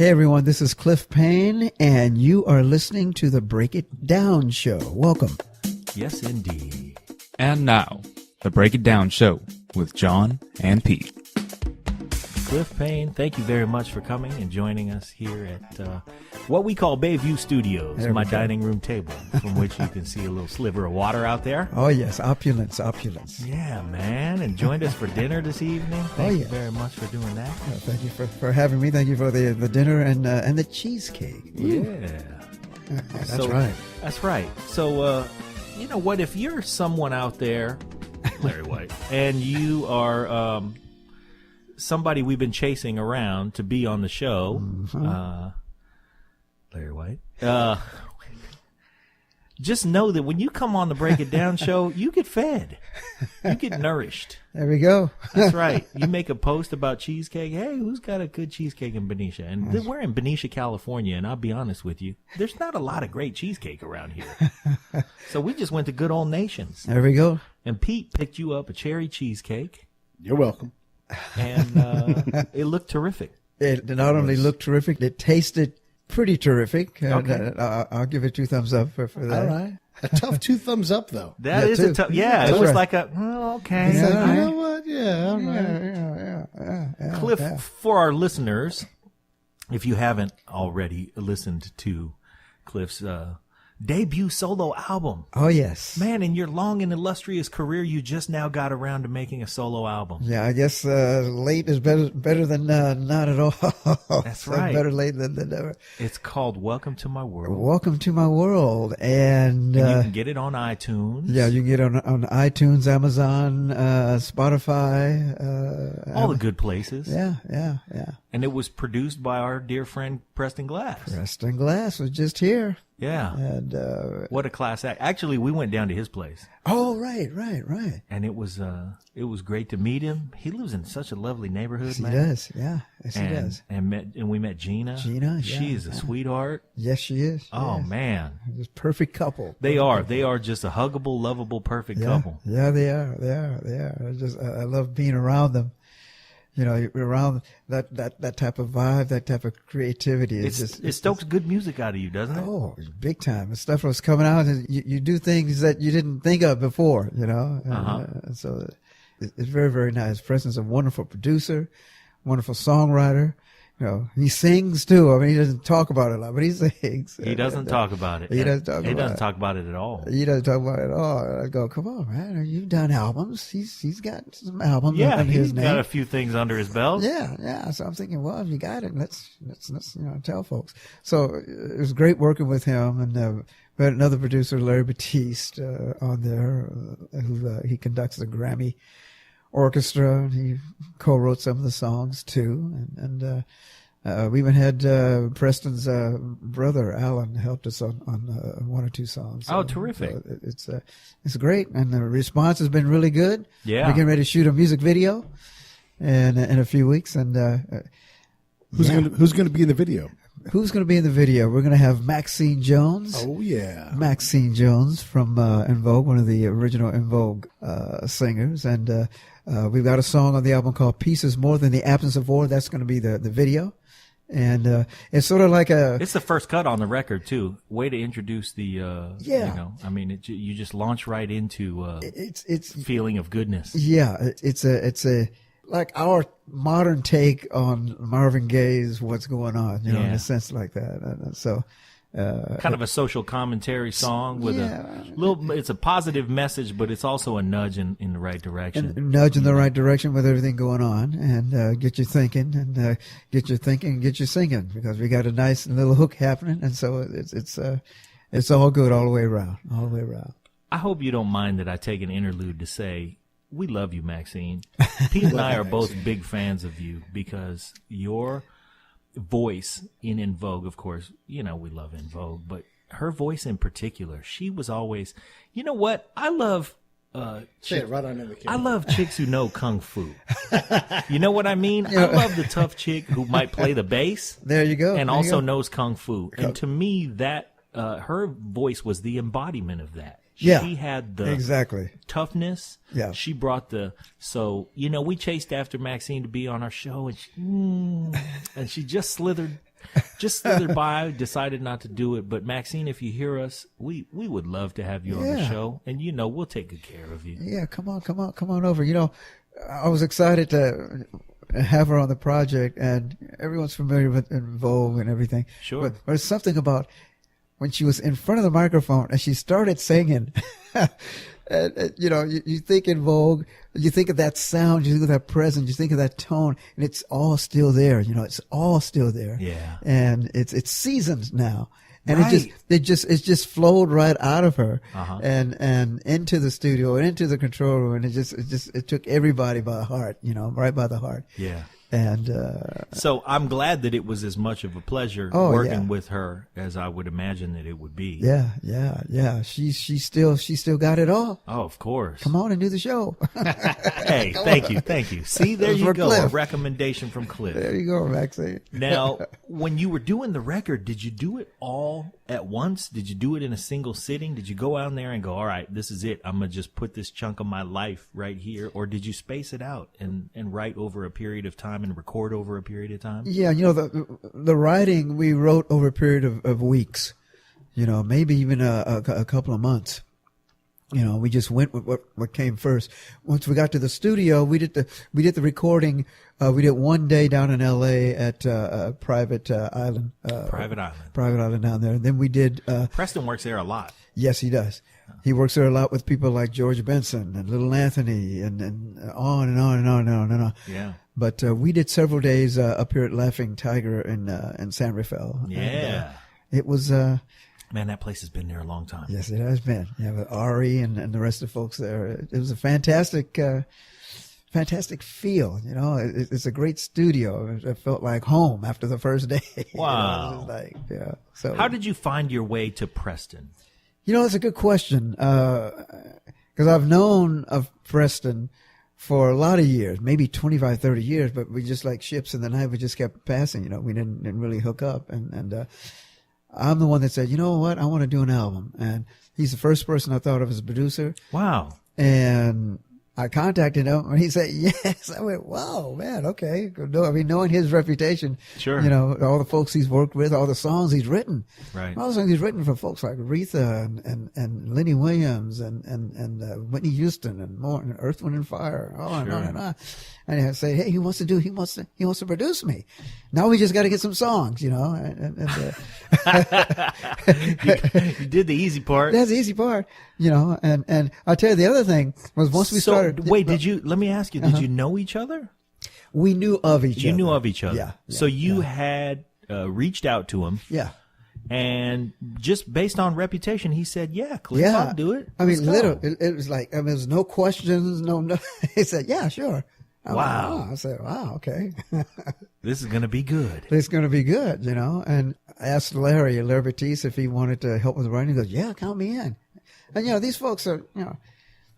Hey everyone, this is Clif Payne, and you are listening to the Break It Down Show. Welcome. Yes, indeed. And now, the Break It Down Show with John and Pete. Clif Payne, thank you very much for coming and joining us here at what we call Bayview Studios, my dining room table, from which you can see a little sliver of water out there. Oh yes, opulence, opulence. Yeah, man, and joined us for dinner this evening. Thank you very much for doing that. Thank you for having me. Thank you for the dinner and the cheesecake. Yeah. That's right. That's right. So, you know what, if you're someone out there, Larry White, and you are somebody we've been chasing around to be on the show, Larry White, just know that when you come on the Break It Down show, you get fed. You get nourished. There we go. That's right. You make a post about cheesecake. Hey, who's got a good cheesecake in Benicia? And we're in Benicia, California, and I'll be honest with you, there's not a lot of great cheesecake around here. So we just went to Good Old Nations. There we go. And Pete picked you up a cherry cheesecake. You're welcome. And it looked terrific. It not only looked terrific, it tasted pretty terrific. Okay. I'll give it 2 thumbs up for that. All right. A tough 2 thumbs up, though. That is a tough. Yeah, it That's was right. like a, oh, okay. Yeah, You all right. know what? Yeah, all right. Yeah. Cliff, for our listeners, if you haven't already listened to Cliff's debut solo album, Oh yes. man, in your long and illustrious career, you just now got around to making a solo album. Yeah, I guess late is better than not at all. That's So right. better late than never. It's called Welcome to My World. Welcome to my world, and And you can get it on iTunes. yeah, you can get it on iTunes, Amazon, Spotify, all the good places. yeah. And it was produced by our dear friend Preston Glass. Preston Glass was just here, Yeah. and What a class act. Actually, we went down to his place. oh, right. And it was great to meet him. He lives in such a lovely neighborhood, Yes, he man. does. Yeah, yes, he And does. and we met Gina. Gina, yeah, she is a sweetheart. Yes, she is. Oh Yes. man, Just perfect couple. they are just a huggable, lovable, perfect couple. Yeah, they are. I love being around them. You know, around that type of vibe, that type of creativity. It stokes good music out of you, doesn't it? Oh, big time. The stuff was coming out, and you do things that you didn't think of before, you know. So it's very, very nice. Preston's a wonderful producer, wonderful songwriter. You know, he sings too. I mean, he doesn't talk about it a lot, but he sings. He doesn't talk about it. He doesn't talk He about doesn't it. talk about it at all. He doesn't talk about it at all. I go, come on, man. You've done albums. He's got some albums Yeah, under his he's name. got a few things under his belt. Yeah. So I'm thinking, well, if you got it, let's tell folks. So it was great working with him, and we had another producer, Larry Batiste, on there, who he conducts the Grammy Orchestra, and he co-wrote some of the songs too, and we even had Preston's brother Alan helped us on 1 or 2 songs. Oh, terrific! So it's great, and the response has been really good. Yeah. We're getting ready to shoot a music video in a few weeks, and Who's gonna be in the video? who's going to be in the video? We're going to have Maxine Jones. Oh yeah. Maxine Jones from En Vogue, one of the original En Vogue singers, and we've got a song on the album called "Peace Is More Than the Absence of War." That's going to be the video. And it's sort of like It's the first cut on the record too. Way to introduce the. You know, I mean, you just launch right into it's feeling of goodness. yeah, it's a like our modern take on Marvin Gaye's "What's Going On," you know, in Yeah. a sense like that. And so Kind of a social commentary song with a little. It's a positive message, but it's also a nudge in the right direction. and nudge in the right direction with everything going on, and get you thinking, and get you singing, because we got a nice little hook happening, and so it's all good all the way around, I hope you don't mind that I take an interlude to say we love you, Maxine. Pete and I are both big fans of you because your voice in En Vogue, of course, you know, we love En Vogue, but her voice in particular, she was always, you know what? I love, Say it right on in the camera. I love chicks who know kung fu. You know what I mean? I love the tough chick who might play the bass. There you go. And There you also go. knows kung fu. And to me, that her voice was the embodiment of that. Yeah, She had the exactly. toughness. Yeah. She brought so, you know, we chased after Maxine to be on our show, and she just slithered just slithered by, decided not to do it. But Maxine, if you hear us, we would love to have you on the show, and we'll take good care of you. Yeah, come on over. I was excited to have her on the project, and everyone's familiar with In Vogue and everything. Sure. But there's something about when she was in front of the microphone and she started singing. And, you think In Vogue, you think of that sound, you think of that presence, you think of that tone, and it's all still there. It's all still there. Yeah. And it's seasoned now. And Right. it just flowed right out of her and into the studio and into the control room. And it took everybody by the heart, right by the heart. Yeah. And, so I'm glad that it was as much of a pleasure working with her as I would imagine that it would be. Yeah. She still got it all. Oh, of course. Come on and do the show. Hey, thank you. See, there you go. Clif. A recommendation from Clif. There you go, Maxine. Now, when you were doing the record, did you do it all at once? Did you do it in a single sitting? Did you go out there and go, all right, this is it. I'm going to just put this chunk of my life right here. Or did you space it out and write over a period of time and record over a period of time? Yeah, the writing we wrote over a period of weeks, maybe even a couple of months. We just went with what came first. Once we got to the studio, we did the recording. We did one day down in L.A. at Private Island. Private Island down there. And then we did. Preston works there a lot. Yes, he does. He works there a lot with people like George Benson and Little Anthony and on and on and on and on and on. Yeah. But we did several days up here at Laughing Tiger in San Rafael. Yeah. And, it was. Man, that place has been there a long time. Yes, it has been. Yeah, with Ari and the rest of the folks there. It was a fantastic feel. It's a great studio. It felt like home after the first day. Wow. So how did you find your way to Preston? It's a good question. Because I've known of Preston for a lot of years, maybe 25, 30 years, but we just like ships in the night. We just kept passing, we didn't really hook up. And I'm the one that said, you know what? I want to do an album. And he's the first person I thought of as a producer. Wow. And I contacted him and he said, yes. I went, wow, man. Okay. Knowing his reputation, sure. All the folks he's worked with, all the songs he's written, right. All the songs he's written for folks like Aretha and Lenny Williams and Whitney Houston and more, and Earth, Wind and Fire, on and on and on. And I say, hey, he wants to produce me. Now we just got to get some songs, You did the easy part. That's the easy part, and I'll tell you the other thing was once we started. Wait, let me ask you, did you know each other? We knew of each other. You knew of each other. Yeah. So you had reached out to him. Yeah. And just based on reputation, he said, yeah, Clif, I'll do it. Literally, it was like, there was no questions, no. He said, yeah, sure. Wow. I said, wow, okay. This is going to be good. It's going to be good, And I asked Larry Batiste if he wanted to help with the writing. He goes, yeah, count me in. And, these folks are,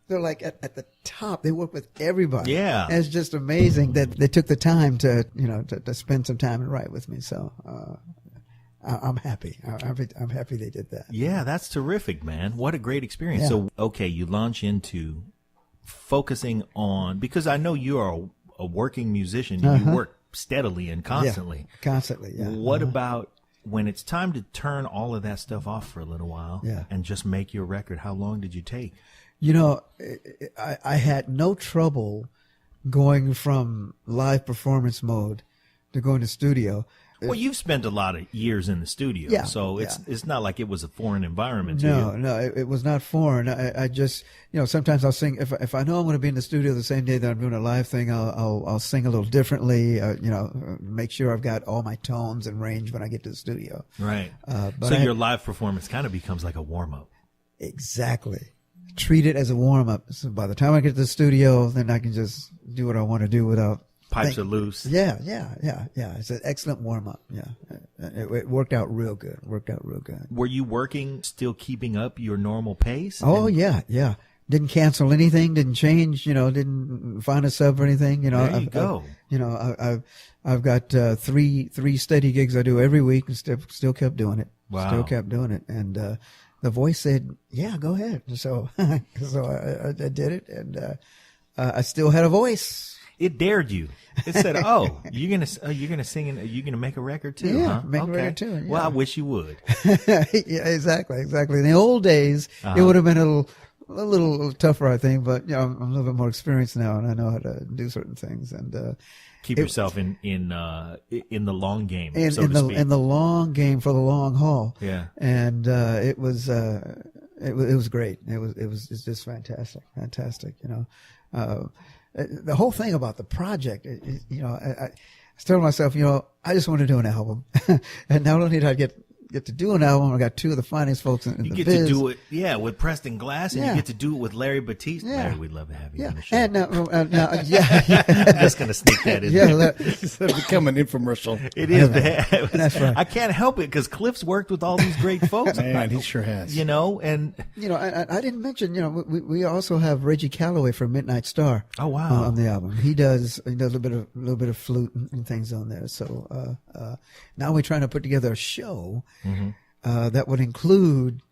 they're like at the top. They work with everybody. Yeah. And it's just amazing that they took the time to, to spend some time and write with me. So, I'm happy. I'm happy they did that. Yeah, that's terrific, man. What a great experience. Yeah. So, okay, you launch into focusing on, because I know you are a working musician. You work steadily and constantly. Yeah, constantly, yeah. What about when it's time to turn all of that stuff off for a little while and just make your record? How long did you take? I had no trouble going from live performance mode to going to studio. Well, you've spent a lot of years in the studio, so it's not like it was a foreign environment to you. No, it was not foreign. I just, sometimes I'll sing, if I know I'm going to be in the studio the same day that I'm doing a live thing, I'll sing a little differently, make sure I've got all my tones and range when I get to the studio. Right. But so your live performance kind of becomes like a warm-up. Exactly. Treat it as a warm-up. So by the time I get to the studio, then I can just do what I want to do without Pipes are loose. Yeah. It's an excellent warm up. Yeah. It worked out real good. Were you working, still keeping up your normal pace? Oh, yeah. Didn't cancel anything, didn't change, didn't find a sub or anything, There you go. I've got three steady gigs I do every week and still kept doing it. Wow. Still kept doing it. And the voice said, yeah, go ahead. So I did it, and I still had a voice. It dared you. It said, "Oh, you're gonna sing and you're gonna make a record too, Yeah, huh? make a record too, yeah. Well, I wish you would. Yeah, exactly. In the old days, it would have been a little tougher, I think. But I'm a little bit more experienced now, and I know how to do certain things. And Keep yourself in the long game, in so to speak. the long game for the long haul. Yeah. And it was great. It's just fantastic. The whole thing about the project, I was telling myself, I just want to do an album, and not only did I get to do an album, I got two of the finest folks in the You get biz. to do it, with Preston Glass, and Yeah. you get to do it with Larry Batiste. Yeah. Larry, we'd love to have you Yeah, on the show. and now, I'm just gonna sneak that in there. It's become an infomercial. It is bad. That's right. I can't help it because Clif's worked with all these great folks. Man, he sure has. And I didn't mention, we also have Reggie Calloway from Midnight Star. Oh, wow. On the album, he does a little bit of flute and things on there. So now we're trying to put together a show that would include,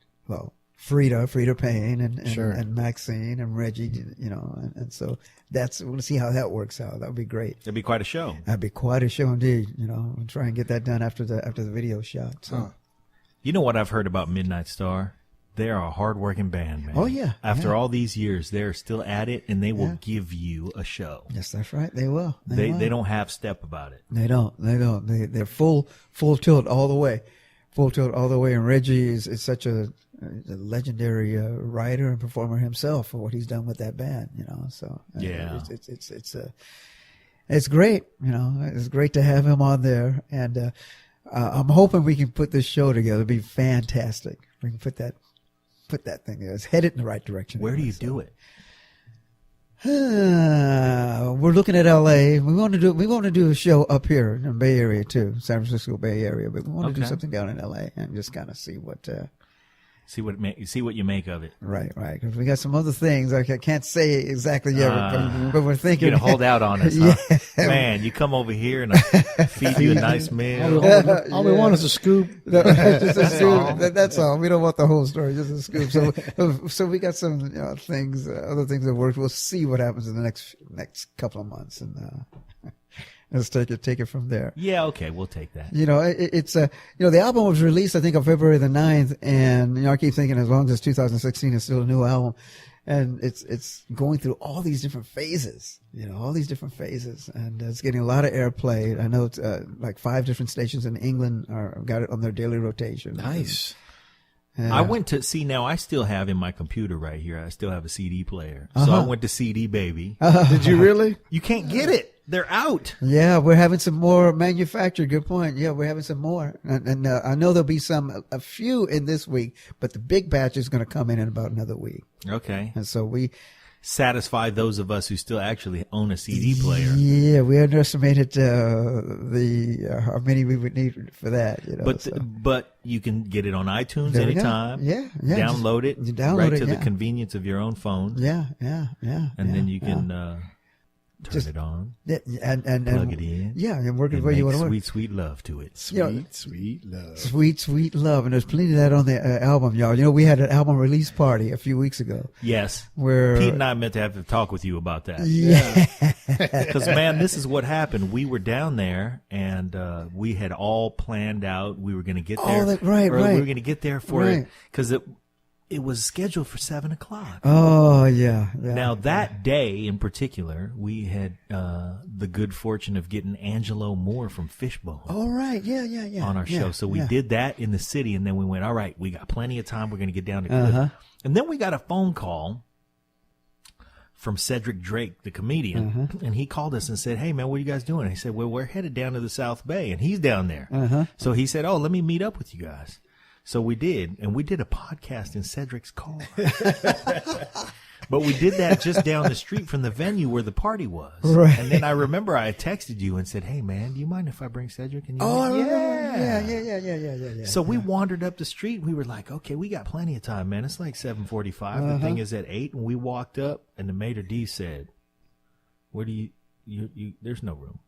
Frida Payne and Maxine and Reggie, and so we'll see how that works out. That would be great. it'd be quite a show. That'd be quite a show indeed. We'll try and get that done after the video shot. So. You know what I've heard about Midnight Star? They're a hard-working band, man. Oh, yeah. After all these years, they're still at it, and they will give you a show. Yes, that's right. They will. They don't half step about it. They don't. They're full tilt all the way. Full tilt all the way. And Reggie is such a legendary writer and performer himself for what he's done with that band. So Yeah. it's great. It's great to have him on there, and I'm hoping we can put this show together. It'd be fantastic. We can put that thing there. It's headed in the right direction. Where do you do it? We're looking at LA. We want to do a show up here in the Bay Area too, San Francisco Bay Area. But we want to do something down in LA and just kind of see what. See what you make of it. Right. Because we got some other things I can't say exactly yet, but we're thinking. You're gonna hold out on us, huh? Man, you come over here and I feed you a nice meal. All we want is a scoop. Just a scoop. That's all. We don't want the whole story, just a scoop. So we got some things, other things that work. We'll see what happens in the next couple of months, and let's take it from there. Yeah, okay, we'll take that. It's the album was released I think on February the 9th, and I keep thinking as long as 2016 is still a new album, and it's going through all these different phases, and it's getting a lot of airplay. I know it's like 5 different stations in England got it on their daily rotation. Nice. I went to see, now I still have in my computer right here, I still have a CD player. So I went to CD Baby. Did you really? You can't get it. They're out. Yeah, we're having some more manufactured. Good point. Yeah, we're having some more. And I know there'll be a few in this week, but the big batch is going to come in about another week. Okay. And so we satisfy those of us who still actually own a CD player. Yeah, we underestimated how many we would need for that. But you can get it on iTunes There we go. anytime. Yeah. Download it. You download right it, to the yeah. convenience of your own phone. Yeah. And then you can turn it on. And plug it in. Yeah, and work it and where you make want to work. sweet, sweet love to it. Sweet love. Sweet love. And there's plenty of that on the album, y'all. We had an album release party a few weeks ago. Yes. Where Pete and I meant to have to talk with you about that. Yeah. Because, man, this is what happened. We were down there, and we had all planned out. We were going to get there. Right. We were going to get there for it. Because it was scheduled for 7:00. Oh, yeah. Now, that day in particular, we had the good fortune of getting Angelo Moore from Fishbone. All right. Yeah. On our show. So we did that in the city, and then we went, all right, we got plenty of time. We're going to get down to Clif. And then we got a phone call from Cedric Drake, the comedian, and he called us and said, hey, man, what are you guys doing? And he said, well, we're headed down to the South Bay, and he's down there. So he said, oh, let me meet up with you guys. So we did, and we did a podcast in Cedric's car. But we did that just down the street from the venue where the party was. Right. And then I remember I texted you and said, hey, man, do you mind if I bring Cedric? And you went, yeah. So we wandered up the street. We were like, okay, we got plenty of time, man. It's like 7:45. The thing is at 8, and we walked up, and the maitre d' said, where do you there's no room.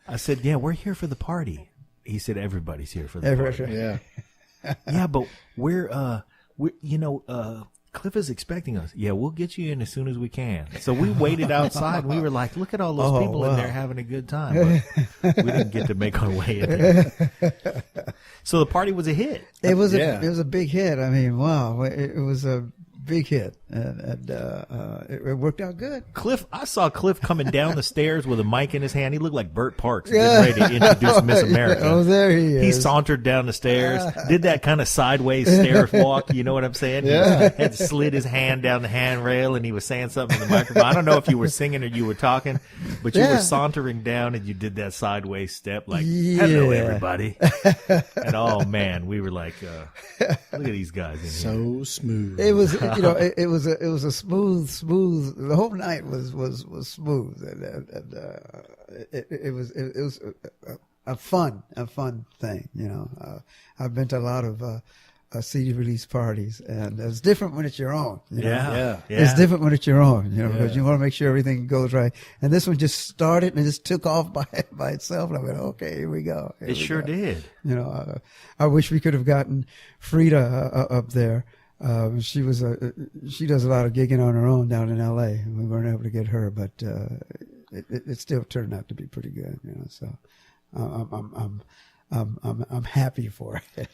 I said, yeah, we're here for the party. He said, everybody's here for the party. Yeah. Yeah, but we're Cliff is expecting us. Yeah, we'll get you in as soon as we can. So we waited outside. We were like, look at all those people in there having a good time. But we didn't get to make our way in there. So the party was a hit. It was a big hit. I mean, wow, it was a big hit, and it worked out good. Cliff, I saw Cliff coming down the stairs with a mic in his hand. He looked like Burt Parks getting ready to introduce Miss America. Oh, there he is. He sauntered down the stairs, did that kind of sideways stair walk. You know what I'm saying? Yeah. He had slid his hand down the handrail, and he was saying something in the microphone. I don't know if you were singing or you were talking, but you were sauntering down, and you did that sideways step like, hello, everybody. And, oh, man, we were like, look at these guys in here. So smooth. It was, it was a smooth. The whole night was smooth, and it was a fun thing. I've been to a lot of CD release parties, and it's different when it's your own. Yeah. It's different when it's your own. Because you want to make sure everything goes right. And this one just started and it just took off by itself. And I went, okay, here we go. It sure did. I wish we could have gotten Frida up there. She does a lot of gigging on her own down in LA, and we weren't able to get her, but it still turned out to be pretty good. So I'm happy for it.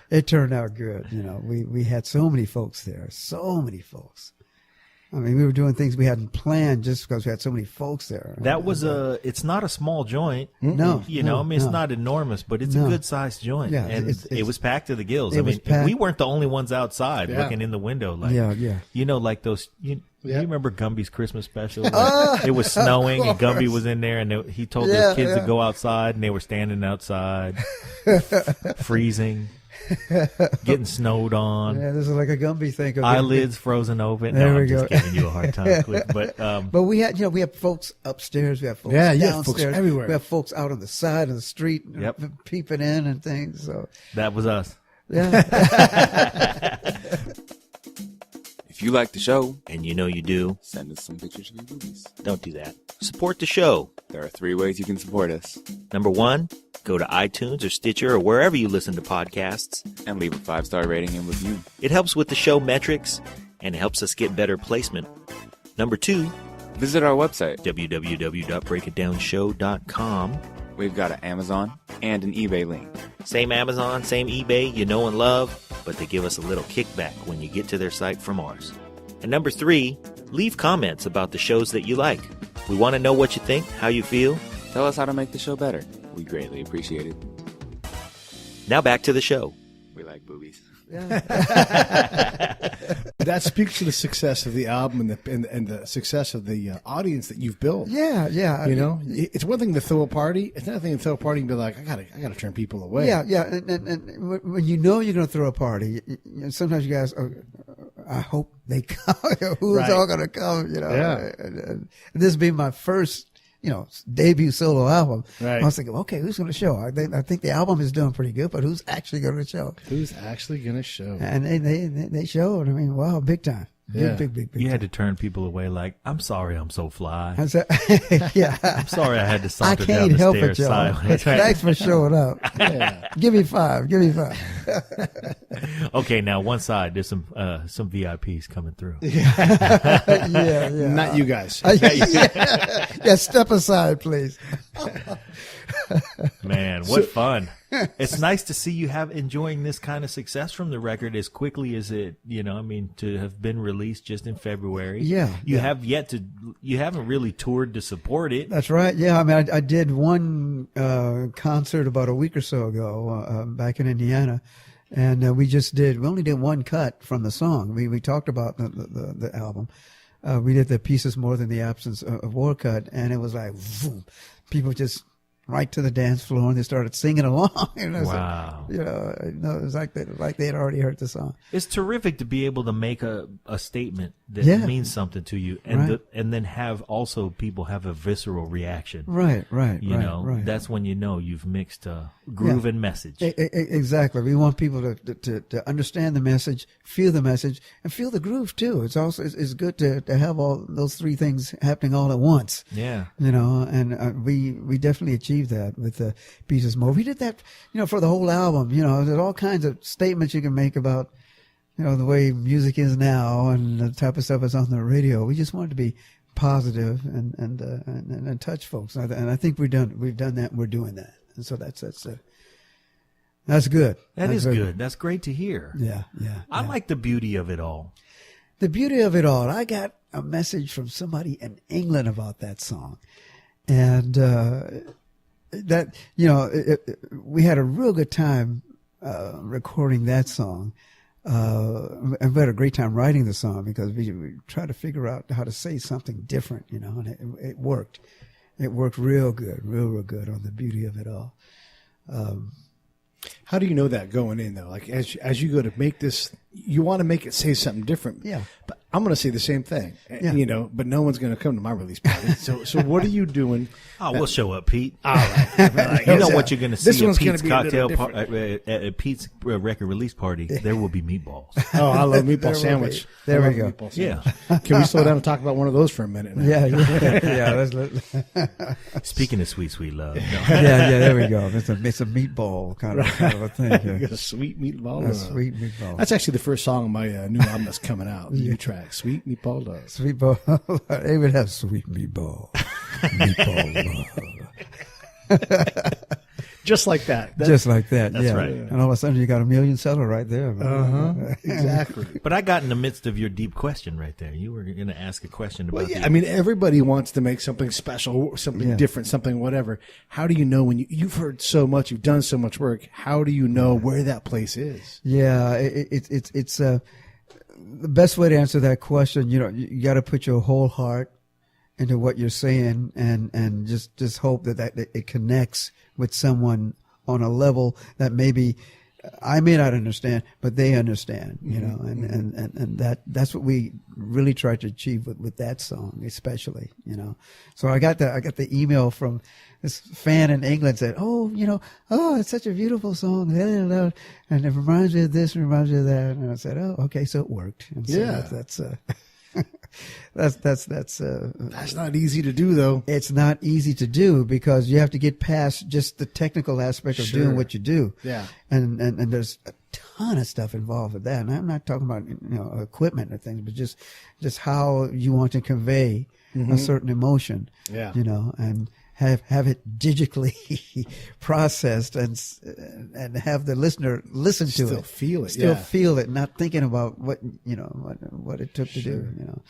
It turned out good. We had so many folks there, so many folks. I mean, we were doing things we hadn't planned just because we had so many folks there. That was it's not a small joint. No. It's not enormous, but it's a good sized joint. Yeah, and it was packed to the gills. It was packed. We weren't the only ones outside looking in the window. Like, like those, you remember Gumby's Christmas special? It was snowing and Gumby was in there and he told those kids to go outside and they were standing outside, freezing. Getting snowed on. Yeah, this is like a Gumby thing. Eyelids frozen open. There no, we I'm go. just giving you a hard time, Cliff. But we had folks upstairs. We have folks downstairs. Folks everywhere. We have folks out on the side of the street, peeping in and things. So that was us. Yeah. If you like the show, and you know you do, send us some pictures of your movies. Don't do that. Support the show. There are 3 ways you can support us. Number 1, go to iTunes or Stitcher or wherever you listen to podcasts. And leave a 5-star rating and review. It helps with the show metrics and it helps us get better placement. Number 2, visit our website, www.breakitdownshow.com. We've got an Amazon and an eBay link. Same Amazon, same eBay, you know and love, but they give us a little kickback when you get to their site from ours. And number 3, leave comments about the shows that you like. We want to know what you think, how you feel. Tell us how to make the show better. We greatly appreciate it. Now back to the show. We like boobies. That speaks to the success of the album and the success of the audience that you've built. Yeah. It's one thing to throw a party. It's another thing to throw a party and be like, I gotta turn people away. Yeah. And when you're going to throw a party, sometimes you guys, I hope they come. Who's all going to come? Yeah. And this being my first, debut solo album. Right. I was thinking, okay, who's going to show? I think the album is doing pretty good, but who's actually going to show? Who's actually going to show? And they showed. I mean, wow, big time. Yeah. Big. You had to turn people away like, I'm sorry I'm so fly. I said, yeah. I'm sorry I had to I saunter down can't the help stairs it, y'all. sideways. Thanks for showing up. Yeah. Give me 5. Okay, now one side, there's some VIPs coming through. Yeah. Not you guys. Yeah, step aside, please. Man, what fun. It's nice to see you enjoying this kind of success from the record as quickly as it, to have been released just in February. Yeah. You haven't really toured to support it. That's right. Yeah. I mean, I did one concert about a week or so ago back in Indiana. And we only did one cut from the song. We talked about the album. We did the Pieces More Than the Absence of War cut. And it was like, boom, people just right to the dance floor and they started singing along. Wow. It was like they had already heard the song. It's terrific to be able to make a statement that means something to you and and then have also people have a visceral reaction. Right. That's when you've mixed groove and message. Exactly. We want people to understand the message, feel the message, and feel the groove too. It's also it's good to have all those 3 things happening all at once. Yeah. And we definitely achieved that with the Pieces More. We did that, for the whole album. There's all kinds of statements you can make about, the way music is now and the type of stuff that's on the radio. We just wanted to be positive and touch folks. And I think we've done that. And we're doing that. And so that's good. That is very good. That's great to hear. Yeah. I like the beauty of it all. The beauty of it all. I got a message from somebody in England about that song. And, we had a real good time, recording that song. And we had a great time writing the song because we tried to figure out how to say something different, and it worked. It worked real good on the beauty of it all. How do you know that going in, though? Like, as you go to make this, you want to make it say something different. Yeah. But I'm going to say the same thing, Yeah. but no one's going to come to my release party. So what are you doing? Oh, we'll show up, Pete. All right. You know what you're going to This see at one's gonna Pete's be a little cocktail at Pete's record release party. There will be meatballs. Oh, I love meatball There will sandwich. be. There I we love go. meatball Yeah. sandwich. Can we slow down and talk about one of those for a minute now? Yeah. Speaking of sweet, sweet love. No. Yeah, there we go. It's a meatball kind of a thing. You got a sweet meatball. A sweet meatball. That's actually the first song on my new album that's coming out. The new track, Sweet Meatball Love. Sweet ball. They would have sweet meatball. Meatball love. Just like that. Just like that. That's yeah. right. And all of a sudden you got a million seller right there. Exactly. But I got in the midst of your deep question right there. You were going to ask a question about I mean, everybody wants to make something special, something different, something whatever. How do you know when you've heard so much, you've done so much work? How do you know where that place is? Yeah, it's the best way to answer that question. You got to put your whole heart into what you're saying, and just hope that it connects with someone on a level that maybe I may not understand, but they understand. And that's what we really tried to achieve with that song, especially. So I got the email from this fan in England said, oh, it's such a beautiful song, and it reminds me of this, reminds me of that, and I said, oh, okay, so it worked. And so That's not easy to do, though. It's not easy to do because you have to get past just the technical aspect of doing what you do. Yeah. And there's a ton of stuff involved with that. And I'm not talking about, equipment or things, but just how you want to convey a certain emotion. Yeah. And have it digitally processed and have the listener listen to Still it. feel it. Still feel it, not thinking about what it took to do,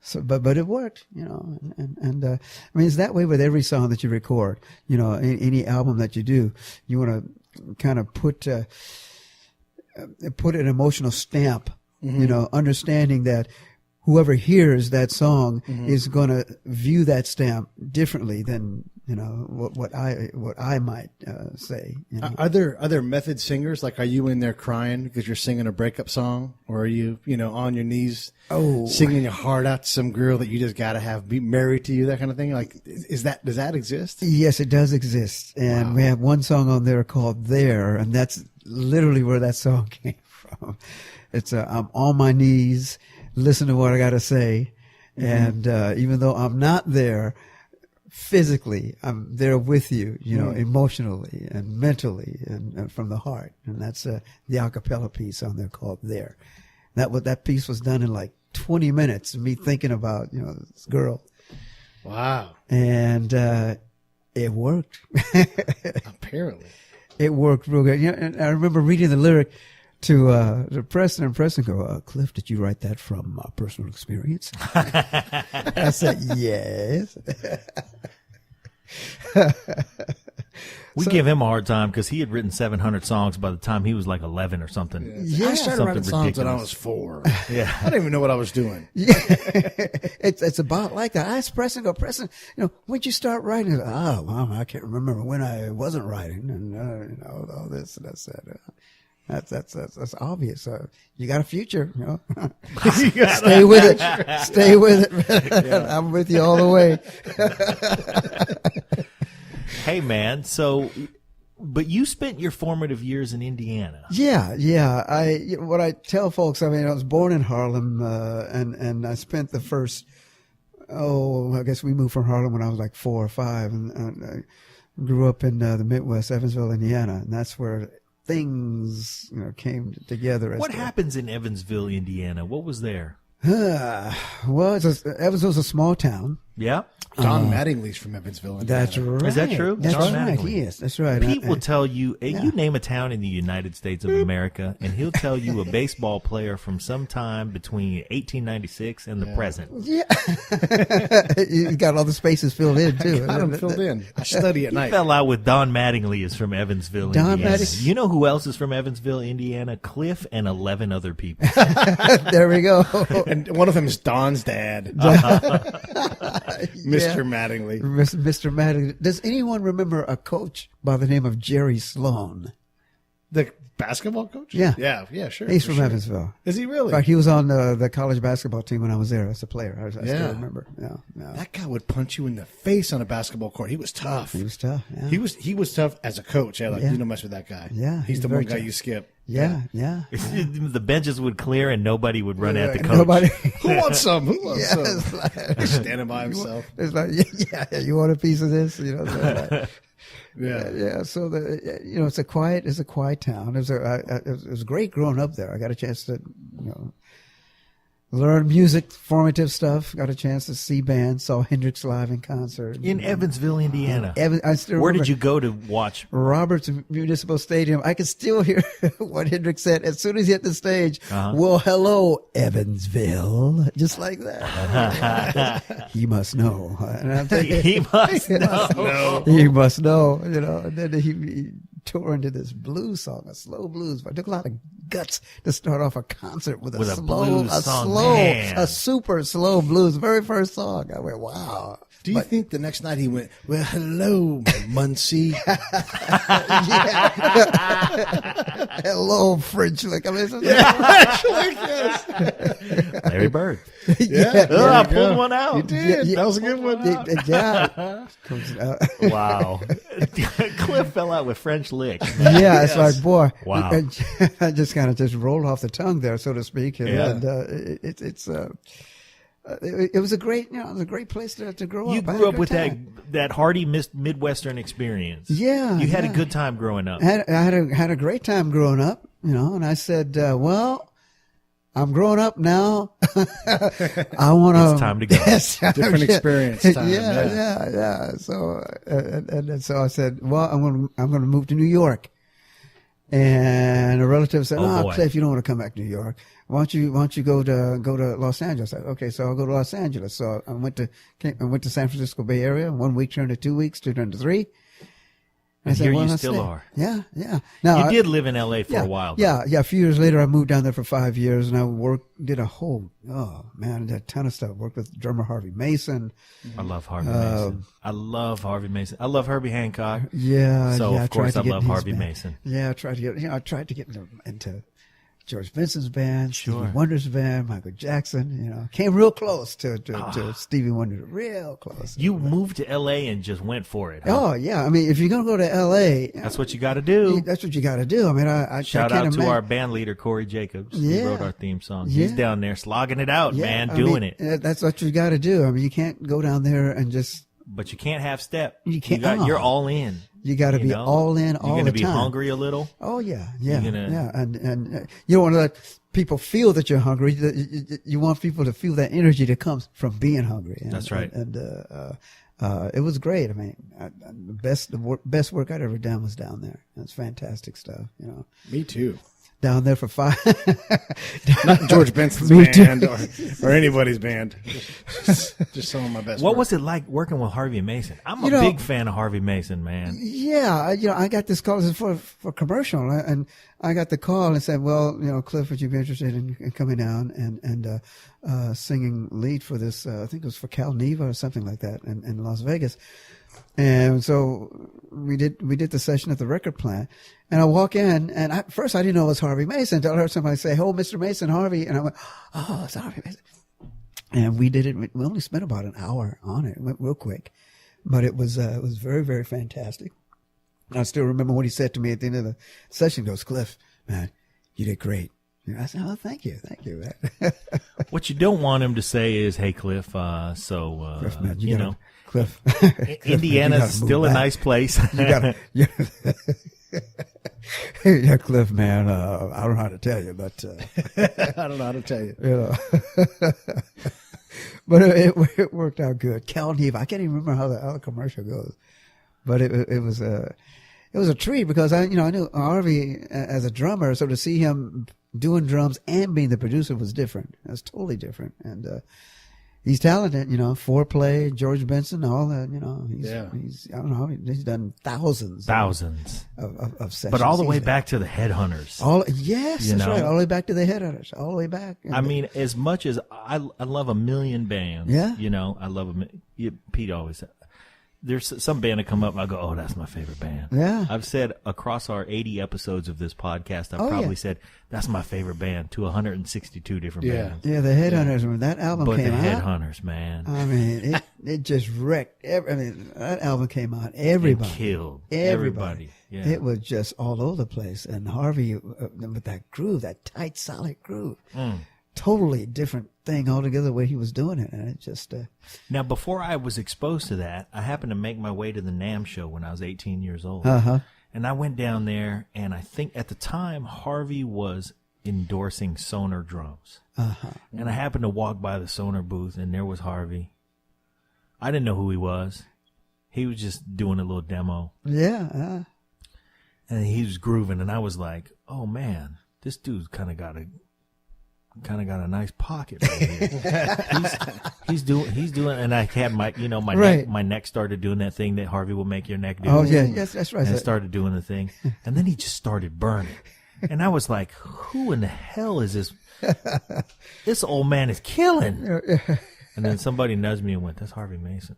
So, but it worked, and I mean, it's that way with every song that you record, any album that you do, you want to kind of put an emotional stamp, understanding that whoever hears that song is going to view that stamp differently than what I might say. Are there method singers? Like, are you in there crying because you're singing a breakup song, or are you on your knees singing your heart out to some girl that you just got to have be married to you, that kind of thing? Like, does that exist? Yes, it does exist, and we have one song on there called "There," and that's literally where that song came from. It's I'm on my knees. Listen to what I got to say. And even though I'm not there physically, I'm there with you, emotionally and mentally and from the heart. And that's the a cappella piece on there called There. That piece was done in like 20 minutes, me thinking about, this girl. Wow. And it worked. Apparently. It worked real good. And I remember reading the lyric to Preston, and Preston go, Cliff, did you write that from personal experience? I said, yes. We give him a hard time because he had written 700 songs by the time he was like 11 or something. Yeah. I started writing songs when I was 4. Yeah. I didn't even know what I was doing. Yeah. It's about like that. I asked Preston, when'd you start writing? Mom, I can't remember when I wasn't writing, and all this and that. That's obvious. You got a future, Stay with it. Stay with it. Yeah. I'm with you all the way. Hey, man. But you spent your formative years in Indiana. Yeah. What I tell folks, I was born in Harlem, and I spent the first, I guess we moved from Harlem when I was like 4 or 5, and I grew up in the Midwest, Evansville, Indiana, and that's where things, came together. What happens in Evansville, Indiana? What was there? Well, Evansville's a small town. Yeah. Don Mattingly's from Evansville. Indiana. That's right. Is that true? That's Don right. Mattingly. Yes, that's right. Pete will tell you, you name a town in the United States of America, and he'll tell you a baseball player from some time between 1896 and the present. Yeah. You got all the spaces filled in, too. Got him filled in. I study at He night. fell out with Don Mattingly is from Evansville, Don Indiana. Mattingly. You know who else is from Evansville, Indiana? Cliff and 11 other people. There we go. And one of them is Don's dad, Mr. Mattingly. Mr. Madden. Does anyone remember a coach by the name of Jerry Sloan? The basketball coach? Yeah. Yeah, sure. He's for from sure. Evansville. Is he really? In fact, he was on the college basketball team when I was there as a player. I Yeah. still remember. Yeah. That guy would punch you in the face on a basketball court. He was tough. He was tough. Yeah. He was tough as a coach. Yeah, like Yeah. you don't mess with that guy. Yeah, he's he's the very one guy tough. you skip. Yeah. The benches would clear and nobody would run at the coach. Nobody. Who wants some? Who wants Yeah, some? it's like, He's standing by himself. it's like, yeah, you want a piece of this? So, Yeah. yeah. So it's a quiet town. It was great growing up there. I got a chance to, learn music, formative stuff. Got a chance to see bands. Saw Hendrix live in concert In Evansville, Indiana. I still Where remember did you go to watch? Roberts Municipal Stadium. I can still hear what Hendrix said as soon as he hit the stage. Well, hello, Evansville, just like that. He must know. And I'm thinking, He must know. he must know. And then he tore into this blues song, a slow blues. But it took a lot of guts to start off a concert with a blues song, man. a super slow blues. Very first song. I went, wow. Do you think the next night he went, well, hello, Muncie? Hello, French lick. I mean, Larry Bird. yeah. I pulled one out. You did. Yeah. That was a good one. Yeah. Wow. Cliff fell out with French lick. Yeah, it's like, boy, Wow. I just kind of just rolled off the tongue there, so to speak. And, Yeah. it was a great, it was a great place to grow You up. I had grew a up good with time. that hearty Midwestern experience. Yeah. You had a yeah. good time growing up. I had a great time growing up, and I said, well, I'm growing up now. I want to. It's time to go. Different experience time. Yeah. So, and so I said, well, I'm going to move to New York. And a relative said, Oh, boy. Cliff, you don't want to come back to New York. Why don't you go to Los Angeles? I said, okay, so I'll go to Los Angeles. So I went to San Francisco Bay Area. 1 week turned to 2 weeks, turned to 3. And here you let's still stay. are. Yeah. Now, You did live in L.A. for a while. Though. Yeah. A few years later, I moved down there for 5 years, and I did a whole, did a ton of stuff. Worked with drummer Harvey Mason. I love Harvey Mason. I love Harvey Mason. I love Herbie Hancock. Yeah. So, yeah, of course, I tried to get love in his Harvey band. Mason. Yeah, I tried to get into George Benson's band, Sure. Stevie Wonder's band, Michael Jackson. Came real close to Stevie Wonder, real close. You moved to L.A. and just went for it. Huh? Oh yeah, I mean, if you're gonna go to L.A., That's what you got to do. that's what you got to do. I mean, I Shout can't out to imagine. our band leader, Corey Jacobs. He Yeah. wrote our theme song. He's Yeah. down there slogging it out, Yeah, man, I doing mean, it. That's what you got to do. I mean, you can't go down there and just. But you can't have step. You can't- You're oh. all in. You got to You be know? all in You're all gonna the be time. hungry a little. Oh yeah, You're gonna- and you don't want to let people feel that you're hungry. You want people to feel that energy that comes from being hungry. That's right. And it was great. I mean, the best work I'd ever done was down there. It's fantastic stuff. Me too. Down there for 5. Not George Benson's Me too. band or anybody's band. Just some of my best What work. was it like working with Harvey Mason? I'm a You know- big fan of Harvey Mason, man. Yeah, I got this call. This is for commercial, and I got the call and said, "Well, Cliff, would you be interested in coming down and singing lead for this? I think it was for Cal Neva or something like that in Las Vegas." And so we did the session at the record plant, and I walk in, and first I didn't know it was Harvey Mason until I heard somebody say, "Oh, Mr. Mason, Harvey," and I went, "Oh, it's Harvey Mason." And we did it. We only spent about an hour on it. It went real quick, but it was very, very fantastic. I still remember what he said to me at the end of the session. He goes, "Cliff, man, you did great." And I said, "Oh, thank you, man." What you don't want him to say is, "Hey, Cliff, Cliff, man, you know, Cliff, Indiana's Cliff, man, you gotta move still a back. nice place." You gotta, Yeah, Cliff, man, I don't know how to tell you, but I don't know how to tell you. you know. But it worked out good. Cal Neve, I can't even remember how the commercial goes, but it was a treat because I knew Harvey as a drummer, so to see him doing drums and being the producer was different. It was totally different, and he's talented. Foreplay, George Benson, all that. He's I don't know, he's done thousands of sessions. But all the way back to the Headhunters. Yes, that's right. All the way back to the Headhunters. All the way back. I mean, as much as I love a million bands. Yeah. I love Pete always said, there's some band that come up and I go, oh, that's my favorite band. Yeah. I've said across our 80 episodes of this podcast, I've probably said that's my favorite band to 162 different bands. Yeah, the Headhunters, when that album came out. But the Headhunters, man. I mean, it just wrecked. That album came out. Everybody. It killed everybody. Yeah. It was just all over the place. And Harvey, with that groove, that tight, solid groove. Totally different thing altogether the way he was doing it. And it just... Now, before I was exposed to that, I happened to make my way to the NAMM show when I was 18 years old. Uh-huh. And I went down there, and I think at the time, Harvey was endorsing Sonar drums. Uh-huh. And I happened to walk by the Sonar booth, and there was Harvey. I didn't know who he was. He was just doing a little demo. Yeah. And he was grooving, and I was like, oh, man, this dude's kind of got a nice pocket right here. he's doing, and I had my neck started doing that thing that Harvey will make your neck do. Oh yeah, yes, that's right. And I started doing the thing, and then he just started burning, and I was like, who in the hell is this? This old man is killing. And then somebody nudged me and went, that's Harvey Mason,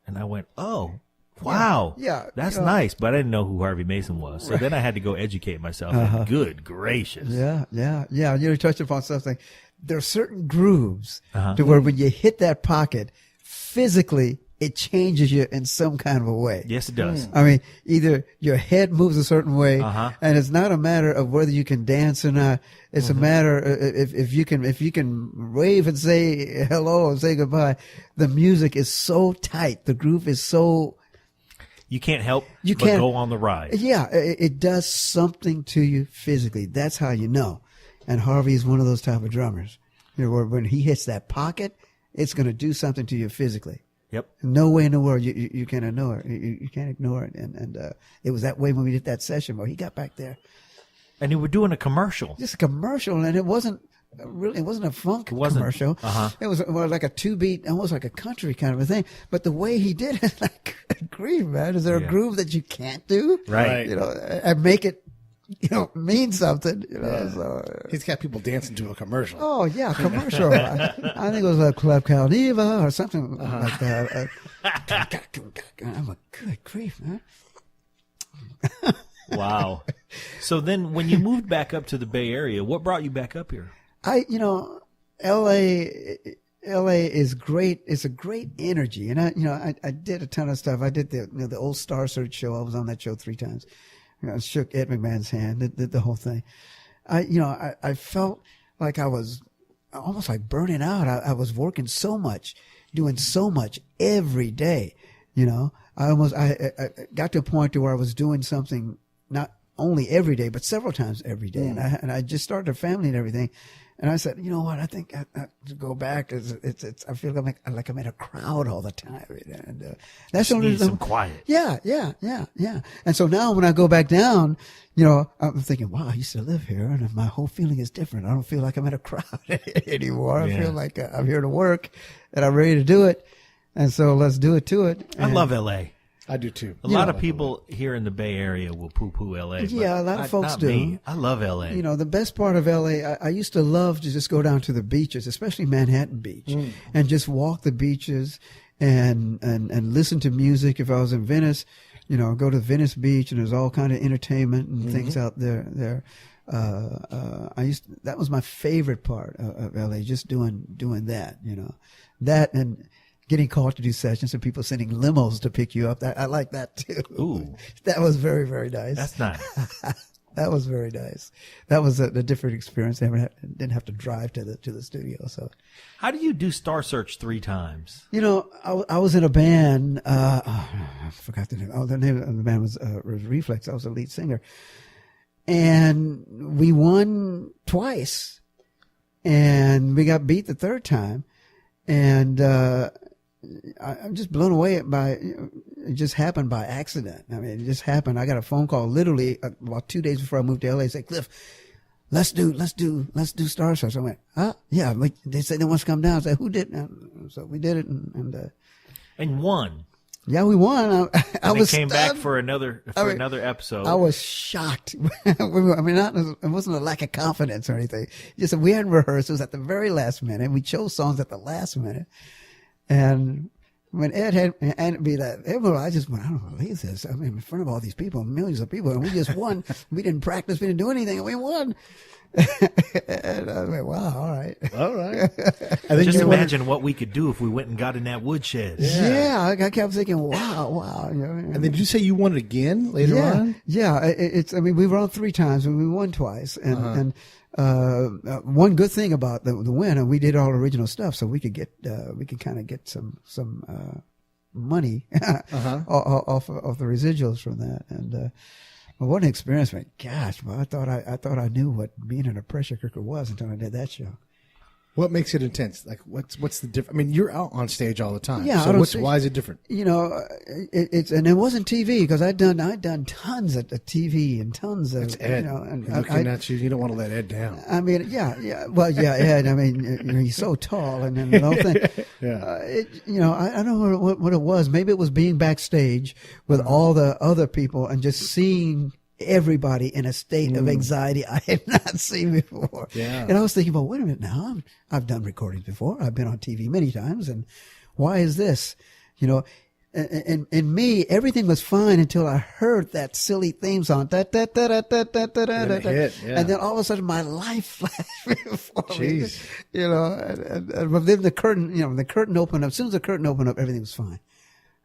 and I went, oh. Wow. Yeah. That's nice, but I didn't know who Harvey Mason was. So then I had to go educate myself. And good gracious. Yeah. You touched upon something. There are certain grooves to where when you hit that pocket, physically, it changes you in some kind of a way. Yes, it does. I mean, either your head moves a certain way, and it's not a matter of whether you can dance or not. It's a matter if you can wave and say hello and say goodbye. The music is so tight. The groove is so... You can't help but go on the ride. Yeah, it does something to you physically. That's how you know. And Harvey is one of those type of drummers. Where when he hits that pocket, it's going to do something to you physically. Yep. No way in the world you can ignore it. You can't ignore it. And it was that way when we did that session where he got back there. And you were doing a commercial. Just a commercial, and it wasn't a funk commercial. It was like a 2-beat, almost like a country kind of a thing. But the way he did it, like, grief, man. Is there a groove that you can't do? Right. And make it, mean something. So, he's got people dancing to a commercial. Oh yeah, commercial. I think it was a Club Caldiva or something like that. I'm a good grief, man. Wow. So then, when you moved back up to the Bay Area, what brought you back up here? LA is great. It's a great energy. And I did a ton of stuff. I did the old Star Search show. I was on that show 3 times. I shook Ed McMahon's hand, did the whole thing. I felt like I was almost like burning out. I was working so much, doing so much every day. I got to a point to where I was doing something not only every day, but several times every day. And I just started a family and everything. And I said, you know what? I think I have to go back. I feel like I'm in a crowd all the time. And that's you need some quiet. Yeah. And so now when I go back down, I'm thinking, wow, I used to live here, and my whole feeling is different. I don't feel like I'm in a crowd anymore. I feel like I'm here to work, and I'm ready to do it. And so let's do it to it. I love L.A. I do too. A lot of people here in the Bay Area will poo-poo L.A. Yeah, a lot of folks do. Me. I love L.A. The best part of L.A., I used to love to just go down to the beaches, especially Manhattan Beach, and just walk the beaches and listen to music. If I was in Venice, go to Venice Beach, and there's all kind of entertainment and things out there. That was my favorite part of L.A., just doing that, that and getting called to do sessions and people sending limos to pick you up. I like that too. Ooh. That was very, very nice. That's nice. That was very nice. That was a different experience. I didn't have to drive to the studio. So, how do you do Star Search 3 times? I was in a band. I forgot the name. The name of the band was Reflex. I was a lead singer. and we won twice, and we got beat the third time, and I'm just blown away by it. Just happened by accident. I mean, it just happened. I got a phone call literally about 2 days before I moved to LA. Said, Clif, let's do Star Search. I went, yeah. They said they want to come down. I said, who did? So we did it, and won. Yeah, we won. I was came stunned. back for another episode. I was shocked. I mean, it wasn't a lack of confidence or anything. Just we hadn't rehearsed. It was at the very last minute. We chose songs at the last minute. And when Ed had be that, I just went, I don't believe this. I mean, in front of all these people, millions of people, and we just won. We didn't practice. We didn't do anything, and we won. And I went, wow, all right. And then just imagine what we could do if we went and got in that woodshed. Yeah, I kept thinking, wow. You know, and then did you say you won it again later on? Yeah, I mean, we were on 3 times and we won twice. And one good thing about the win, and we did all original stuff, so we could kind of get some money off the residuals from that. And well, what an experience, man! Gosh, well, I thought I knew what being in a pressure cooker was until I did that show. What makes it intense? Like, what's the difference? I mean, you're out on stage all the time. Yeah. So why is it different? You know, and it wasn't TV because I'd done tons of TV and tons of, That's Ed. You know, and looking at you, you don't want to let Ed down. I mean, yeah. Well, yeah, Ed. I mean, you know, he's so tall, and then the whole thing. Yeah. You know, I don't know what it was. Maybe it was being backstage with all the other people and just seeing everybody in a state of anxiety I had not seen before. Yeah. And I was thinking, well, wait a minute now. I've done recordings before. I've been on TV many times. And why is this? You know, and me, everything was fine until I heard that silly theme song. And then all of a sudden my life flashed before me. You know, and then the curtain opened up. As soon as the curtain opened up, everything was fine.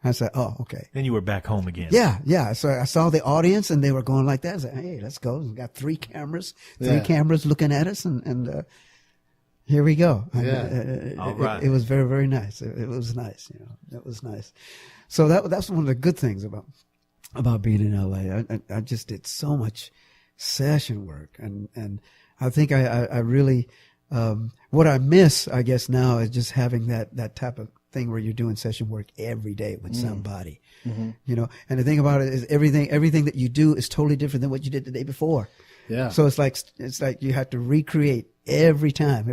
I said, oh, okay. Then you were back home again. Yeah. So I saw the audience and they were going like that. I said, hey, let's go. We got 3 cameras looking at us and here we go. All right. It was very, very nice. It was nice. You know, it was nice. So that's one of the good things about being in LA. I just did so much session work and I think I really, what I miss, I guess now is just having that type of thing where you're doing session work every day with somebody, you know, and the thing about it is everything that you do is totally different than what you did the day before. Yeah. So it's like you have to recreate every time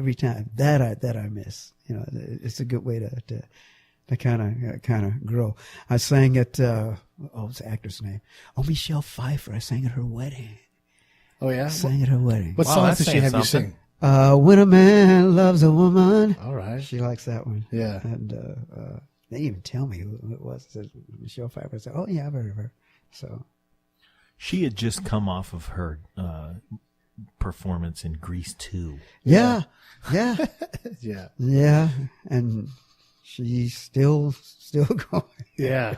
that I miss, you know. It's a good way to kind of grow. I sang at, what's the actor's name? Oh, Michelle Pfeiffer. I sang at her wedding. Oh yeah. Sang at her wedding. What songs did she have you sing? When a Man Loves a Woman. All right. She likes that one. Yeah. And they didn't even tell me who it was. It said Michelle Pfeiffer. I said, oh, yeah, I've heard of her. So she had just come off of her performance in Grease 2. Yeah. Yeah. And she's still going. Yeah.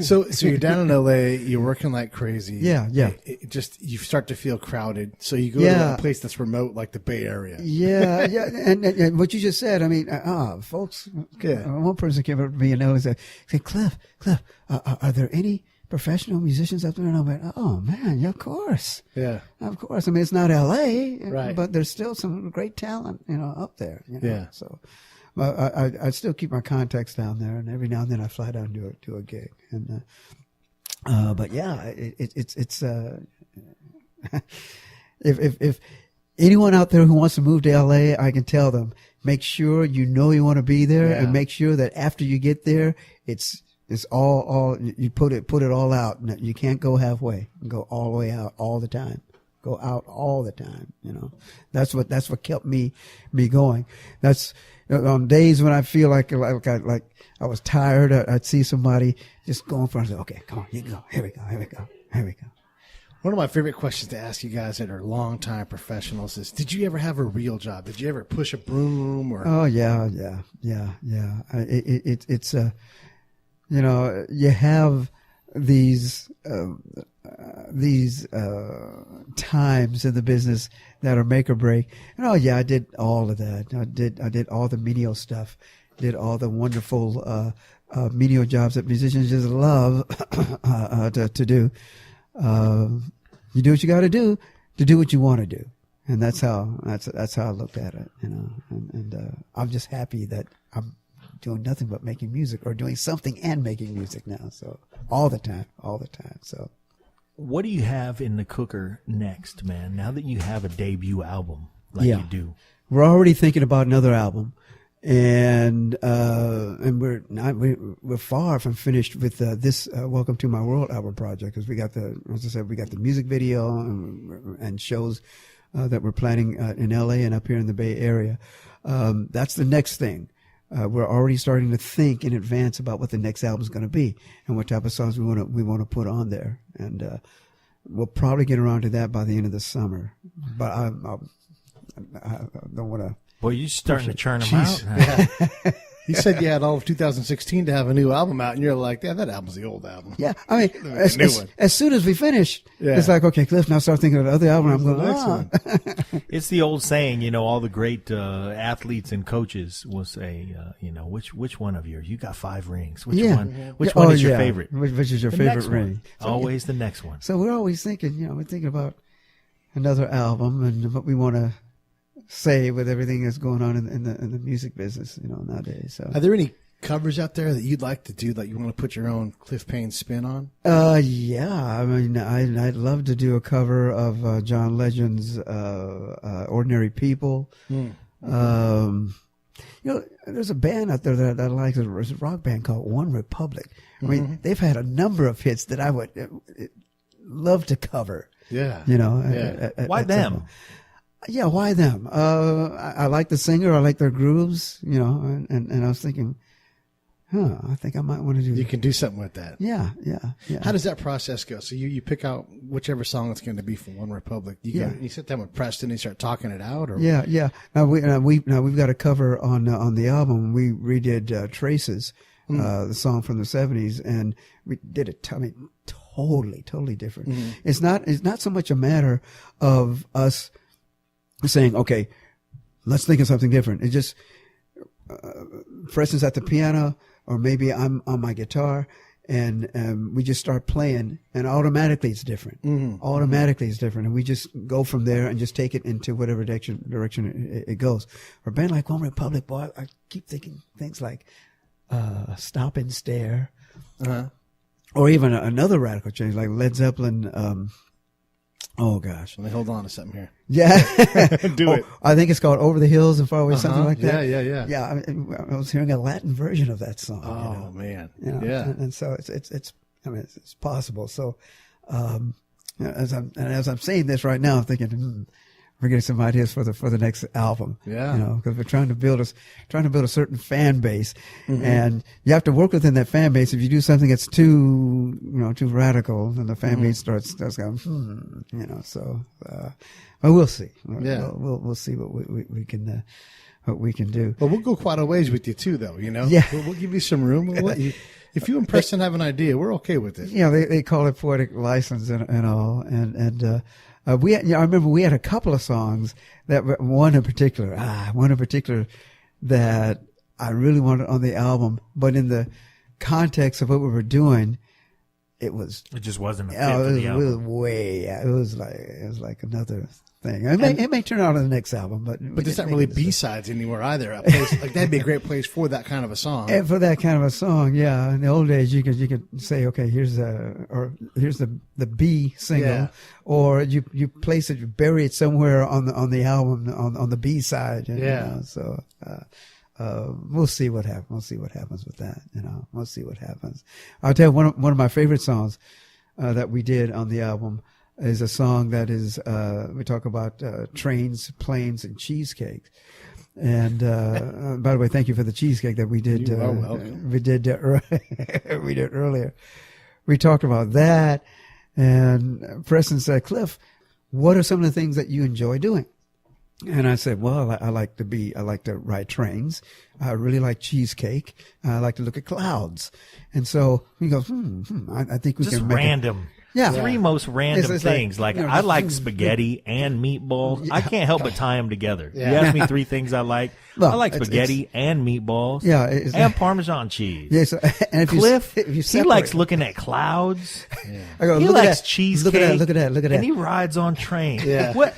So you're down in LA, you're working like crazy. Yeah. It just, you start to feel crowded. So you go to a place that's remote, like the Bay Area. Yeah. And what you just said, I mean, folks, one person came up to me and said, Clif, are there any professional musicians up there? And I went, oh man, yeah, of course. Yeah. Of course. I mean, it's not LA, right, but there's still some great talent, you know, up there. You know? Yeah. So I still keep my contacts down there, and every now and then I fly down to do a gig. And but yeah, it's if anyone out there who wants to move to LA, I can tell them, make sure you know you want to be there, and make sure that after you get there, it's all you put it all out. You can't go halfway. Go all the way out all the time. Go out all the time. You know, that's what kept me going. That's on days when I feel like I was tired. I'd see somebody just go in front and say, okay, come on, you can go. Here we go. One of my favorite questions to ask you guys that are longtime professionals is, did you ever have a real job? Did you ever push a broom or? Oh yeah. It's you know, you have these times in the business that are make or break. And oh yeah, I did all of that. I did all the menial stuff. Did all the wonderful menial jobs that musicians just love to do. you do what you got to do what you want to do. And that's how I looked at it, you know, and I'm just happy that I'm doing nothing but making music, or doing something and making music now. So all the time. So what do you have in the cooker next, man? Now that you have a debut album like you do, we're already thinking about another album, and we're far from finished with this Welcome to My World album project, because we got the music video and shows that we're planning in LA and up here in the Bay Area. That's the next thing. We're already starting to think in advance about what the next album is going to be and what type of songs we want to put on there, and we'll probably get around to that by the end of the summer. But I don't want to. Well, you're starting to churn them out. Yeah. You said you had all of 2016 to have a new album out, and you're like, yeah, that album's the old album. Yeah, I mean, as soon as we finish, it's like, okay, Cliff, now start thinking of the other album. I'm going, It's the old saying, you know, all the great athletes and coaches will say, you know, which one of you got 5 rings? Which one is your favorite? Which is your favorite ring? So, always the next one. So we're always thinking, you know, we're thinking about another album and what we want to say with everything that's going on in the music business, you know, nowadays. So, are there any covers out there that you'd like to do that you want to put your own Clif Payne spin on? Yeah. I mean, I'd love to do a cover of John Legend's "Ordinary People." You know, there's a band out there that I like. There's a rock band called One Republic. I mean, they've had a number of hits that I would love to cover. Yeah. You know, why them? Yeah, why them? I like the singer. I like their grooves, you know, and I was thinking, I think I might want to do. You can do something with that. Yeah. How does that process go? So you pick out whichever song it's going to be from One Republic. You sit down with Preston and you start talking it out, or yeah. Now we've got a cover on the album. We redid Traces, the song from the '70s, and we did it. I mean, totally different. It's not so much a matter of us saying, okay, let's think of something different. It's just, Preston's at the piano, or maybe I'm on my guitar, and we just start playing, and automatically it's different. Automatically it's different, and we just go from there and just take it into whatever direction it goes. For a band like One Republic, boy, I keep thinking things like Stop and Stare, or even another radical change like Led Zeppelin. Oh gosh! Let me hold on to something here. Yeah, do it. I think it's called "Over the Hills and Far Away," something like that. Yeah. Yeah, I was hearing a Latin version of that song. Oh, you know? man! You know? Yeah, and so it's possible. So, as I'm saying this right now, I'm thinking, we're getting some ideas for the next album. Yeah, you know, because we're trying to build a certain fan base, and you have to work within that fan base. If you do something that's too radical, then the fan base starts going, you know. So, but we'll see. We'll see what we can do. But we'll go quite a ways with you too, though. You know, yeah, we'll give you some room. We'll let you. If you and Preston have an idea, we're okay with it. Yeah, they call it poetic license and all, and. I remember we had a couple of songs that one in particular that I really wanted on the album, but in the context of what we were doing, it just wasn't a fit for the album. It was like another thing. It may turn out on the next album, but there's not really B-sides anymore either. A place, like that'd be a great place for that kind of a song. And for that kind of a song, yeah. In the old days, you could say, okay, here's the B single, or you place it, you bury it somewhere on the album on the B side. You know? So we'll see what happens. We'll see what happens with that. You know, we'll see what happens. I'll tell you one of my favorite songs that we did on the album is a song that is, we talk about trains, planes, and cheesecake. And by the way, thank you for the cheesecake that we did. You are welcome. We did earlier. We talked about that, and Preston said, "Cliff, what are some of the things that you enjoy doing?" And I said, well, I like to ride trains. I really like cheesecake. I like to look at clouds. And so he goes, I think we just can make random. Yeah. Three most random It's like, things. Like, you know, I just- like spaghetti and meatballs. I can't help but tie them together. Yeah. You ask me three things I like. Well, I like it's- spaghetti and meatballs. Yeah, it's- and Parmesan cheese. Yeah, so, and if Cliff, if you he separate- likes looking at clouds. I go, He look at likes that. cheesecake. Look at that. And he rides on trains. Yeah. What?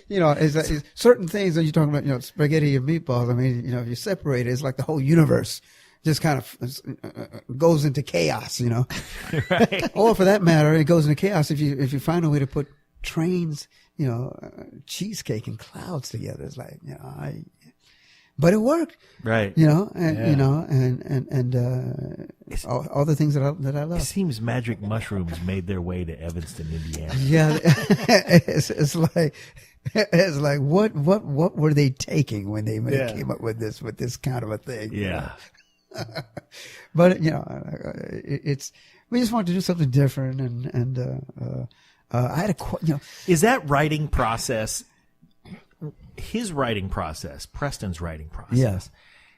You know, it's certain things that you're talking about, you know, spaghetti and meatballs. I mean, you know, if you separate it, it's like the whole universe just kind of goes into chaos, you know. Right. Or for that matter, it goes into chaos if you find a way to put trains, you know, cheesecake and clouds together. It's like, you know, but it worked, Right. you know, and Yeah. you know, and all the things that I It love. seems magic mushrooms made their way to Evanston, Indiana. Yeah, it's like what were they taking when they Yeah. came up with this kind of a thing? you Yeah. know? But you know, it's we just wanted to do something different, and I had you know. Is that writing process, his writing process, Preston's writing process? Yes.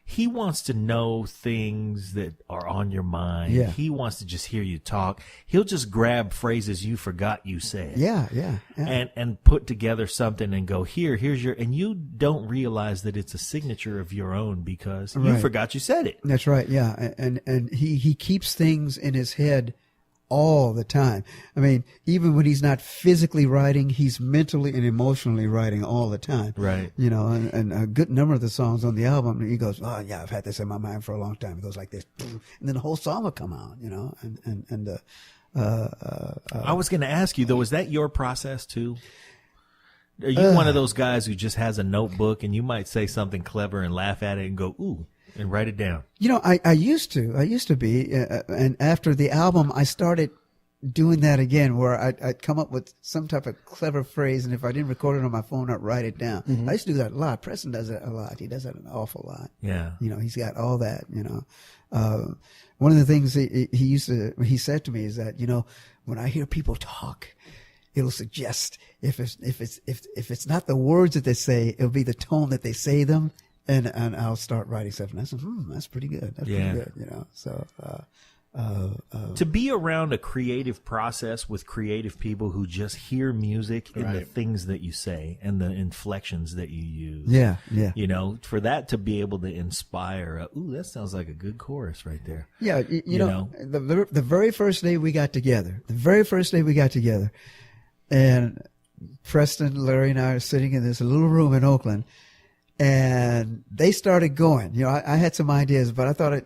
He wants to know things that are on your mind. Yeah. He wants to just hear you talk. He'll just grab phrases you forgot you said. Yeah. And put together something and go, here's your, and you don't realize that it's a signature of your own because you Right. forgot you said it. That's right. Yeah. And he keeps things in his head all the time. I mean, even when he's not physically writing, he's mentally and emotionally writing all the time. Right. You know, and a good number of the songs on the album, he goes, oh yeah, I've had this in my mind for a long time. It goes like this. And then the whole song will come out, you know, I was going to ask you though, is that your process too? Are you one of those guys who just has a notebook and you might say something clever and laugh at it and go, ooh, and write it down? You know, I used to be, and after the album, I started doing that again, where I'd come up with some type of clever phrase, and if I didn't record it on my phone, I'd write it down. Mm-hmm. I used to do that a lot. Preston does that a lot. He does that an awful lot. Yeah. You know, he's got all that, you know. One of the things he said to me is that, you know, when I hear people talk, it'll suggest if it's not the words that they say, it'll be the tone that they say them. And I'll start writing stuff, and I said, that's pretty good. That's Yeah. pretty good, you know. So, To be around a creative process with creative people who just hear music in the Right. things that you say and the inflections that you use. yeah. You know, for that to be able to inspire, ooh, that sounds like a good chorus right there. Yeah, you know, the very first day we got together, and Preston, Larry, and I are sitting in this little room in Oakland, and they started going. You know, I had some ideas, but I thought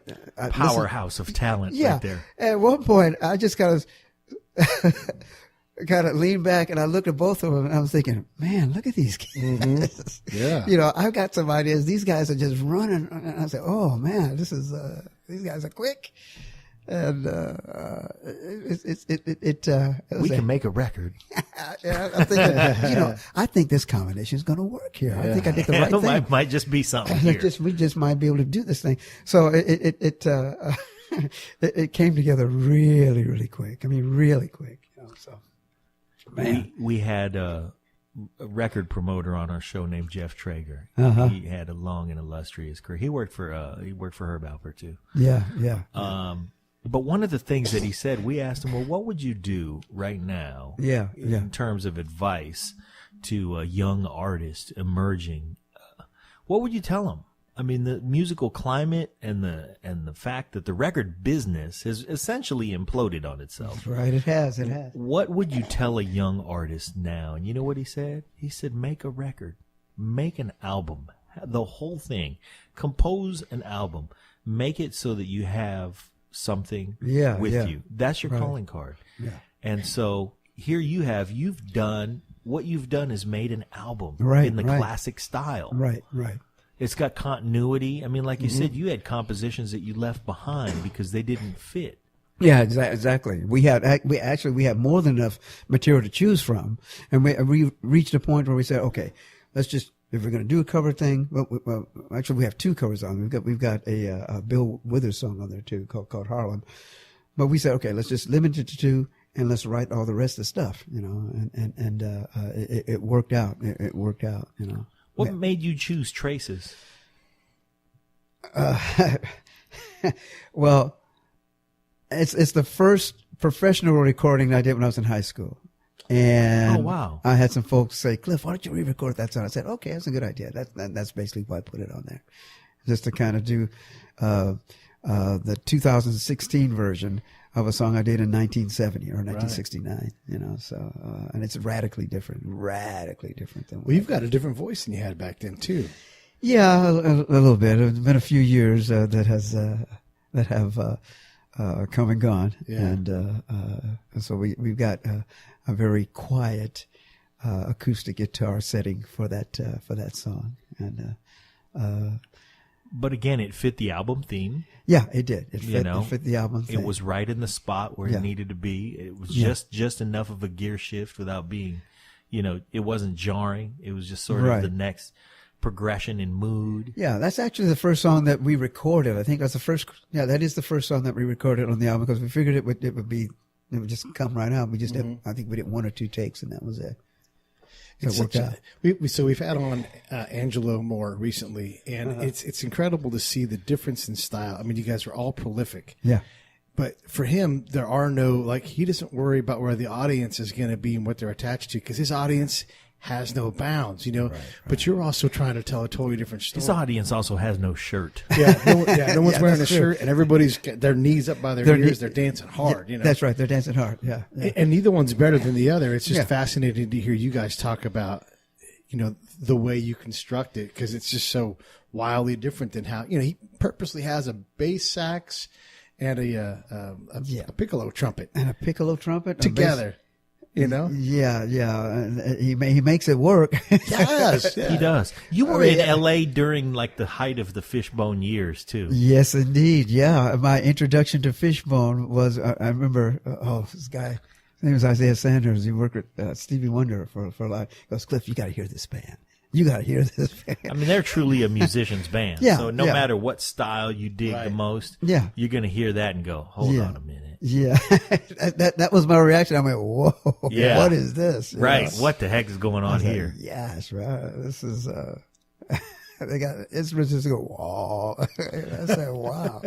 Powerhouse of talent yeah. right there. At one point, I just kind of leaned back and I looked at both of them, and I was thinking, man, look at these guys. Yeah. You know, I've got some ideas. These guys are just running. And I said, oh man, these guys are quick. And, We can make a record. yeah, I'm thinking, you know, I think this combination is going to work here. I think I did the right thing. might just be something here. We just might be able to do this thing. So it came together really, really quick. I mean, really quick. You know, so, man. We had a record promoter on our show named Jeff Traeger. Uh-huh. He had a long and illustrious career. He worked for Herb Alpert too. Yeah. But one of the things that he said, we asked him, well, what would you do right now Yeah. in terms of advice to a young artist emerging? What would you tell him? I mean, the musical climate and the fact that the record business has essentially imploded on itself. Right. It has. What would you tell a young artist now? And you know what he said? He said, make a record, make an album, the whole thing, compose an album, make it so that you have something with you. That's your calling card. Yeah. And so here you've done is made an album Right, in the right. classic style. Right. It's got continuity. I mean, like you said, you had compositions that you left behind because they didn't fit. Yeah, exactly. We had more than enough material to choose from, and we reached a point where we said, okay, let's just, if we're going to do a cover thing, well, actually we have two covers on. We've got a Bill Withers song on there too called Harlem. But we said, okay, let's just limit it to two, and let's write all the rest of the stuff, you know. And it worked out. It worked out, you know. What made you choose Traces? Well, It's the first professional recording I did when I was in high school. And Oh, wow. I had some folks say, Cliff, why don't you re-record that song? I said, okay, that's a good idea. That's basically why I put it on there. Just to kind of do the 2016 version of a song I did in 1970 or 1969, you know, so, and it's radically different than Well, you've got a different voice than you had back then, too. Yeah, a little bit. It's been a few years that have come and gone, and so we've got a very quiet acoustic guitar setting for that song, and But again, it fit the album theme. yeah, it did. It fit, You know, it fit the album thing. It was right in the spot where Yeah. it needed to be. It was Yeah. just enough of a gear shift without being, you know, it wasn't jarring. It was just sort Right. of the next progression in mood. Yeah, that's actually the first song that we recorded. I think that's the first. Yeah, that is the first song that we recorded on the album because we figured it would just come right out. We just did, I think we did 1 or 2 takes and that was it. So it worked out. We've had on Angelo Moore recently, and it's incredible to see the difference in style. I mean, you guys are all prolific. Yeah. But for him, there are no, like, he doesn't worry about where the audience is going to be and what they're attached to because his audience has no bounds, you know. Right. But you're also trying to tell a totally different story. His audience also has no shirt. Yeah, no one's wearing a shirt, and everybody's got their knees up by their ears. They're dancing hard, you know. That's right. They're dancing hard. Yeah. And neither one's better than the other. It's just fascinating to hear you guys talk about, you know, the way you construct it because it's just so wildly different than how, you know, he purposely has a bass sax and a piccolo trumpet And a piccolo trumpet together. You know? Yeah. And he makes it work. Yes, He does. You were in L.A. during like the height of the Fishbone years too. Yes, indeed. Yeah. My introduction to Fishbone was, I remember, this guy, his name was Isaiah Sanders. He worked with Stevie Wonder for a lot. He goes, Cliff, you got to hear this band. You got to hear this band. I mean, they're truly a musician's band. Yeah, So no yeah. matter what style you dig the most, Yeah. you're going to hear that and go, hold on a minute. Yeah. that was my reaction. I went, whoa, Yeah. what is this? You Right. know? What the heck is going I on was like, here? yes, right. This is, they got instruments just go, whoa. I said, wow.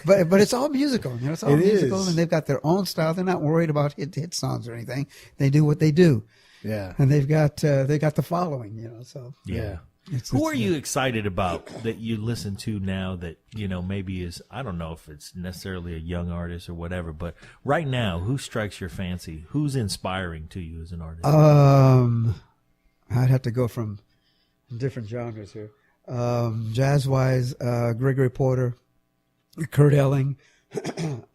But it's all musical. You know, it's all musical, is. and they've got their own style. They're not worried about hit songs or anything. They do what they do. Yeah. And they've got the following, you know, so. Yeah. It's- Who it's- are you excited about that you listen to now that, you know, maybe is, I don't know if it's necessarily a young artist or whatever, but right now, who strikes your fancy? Who's inspiring to you as an artist? I'd have to go from different genres here. Jazz-wise, Gregory Porter, Kurt Elling,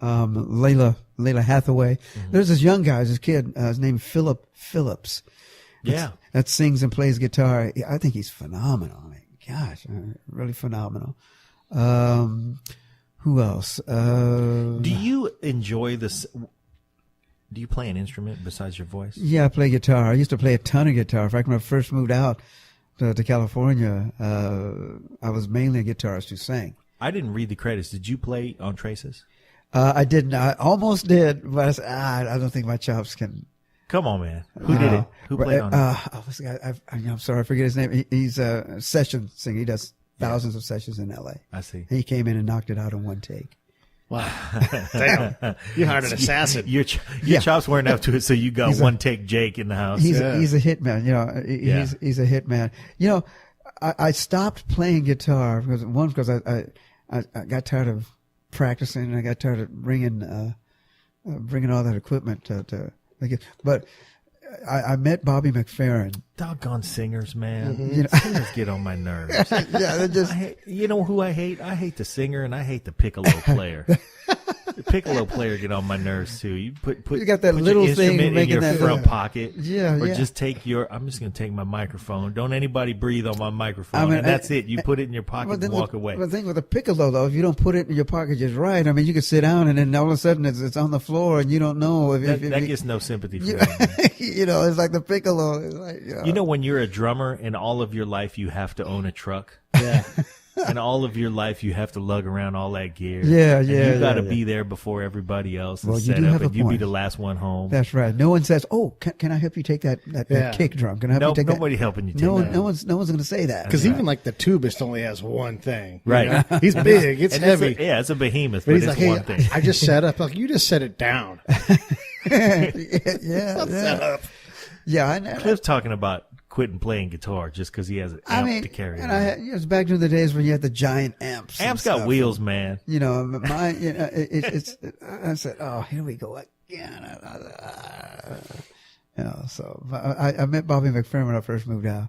Layla Hathaway. Mm-hmm. There's this young guy, this kid, his name Philip Phillips. Yeah. That sings and plays guitar. I think he's phenomenal. I mean, gosh, really phenomenal. Who else? Do you enjoy this? Do you play an instrument besides your voice? Yeah, I play guitar. I used to play a ton of guitar. In fact, when I first moved out to California, I was mainly a guitarist who sang. I didn't read the credits. Did you play on Traces? I didn't. I almost did, but I said, I don't think my chops can. Come on, man. Who did it? Who played on it? What's the guy? I'm sorry, I forget his name. He's a session singer. He does thousands of sessions in L.A. I see. He came in and knocked it out in one take. Wow. Damn. You hired an assassin. Your chops weren't up to it, so you got one take Jake in the house. He's a hitman. You know, he's a hitman. You know, I stopped playing guitar because I got tired of practicing and I got tired of bringing all that equipment to but I met Bobby McFerrin. Doggone singers, man. Mm-hmm. You know, Singers get on my nerves. yeah, they're just. You know who I hate? I hate the singer and I hate the piccolo player. The piccolo player get on my nerves too. You put You got that put little your thing instrument in making your that- front pocket. Yeah, Or yeah. just take I'm just going to take my microphone. Don't anybody breathe on my microphone. I mean, and that's it. You put it in your pocket Well, and then walk away. The thing with the piccolo, though, if you don't put it in your pocket just right, I mean, you can sit down and then all of a sudden it's on the floor and you don't know if That if gets no sympathy for you, me. Man. you know, it's like the piccolo. It's like, You know when you're a drummer and all of your life you have to own a truck? Yeah. and all of your life you have to lug around all that gear. Yeah, and yeah, you got to yeah. be there before everybody else. And Well, you set do up, have a and you be point. the last one home. That's right. No one says, "Oh, can I help you take that Yeah. kick drum? Can I help Nope, you take nobody that?" helping you take No that. one, no one's going to say that. Because even like the tubist only has one thing. you Right. know? He's big. It's And heavy. it's a behemoth, but but he's it's like, one hey, thing. I just set up. Like, you just set it down. yeah, Set up. yeah. Clif's talking about quitting playing guitar just because he has an amp to carry and around. it was back in the days when you had the giant amps. and Amps got stuff. wheels, man. You know, it's. I said, "Oh, here we go again." You know, so I met Bobby McFerrin when I first moved out,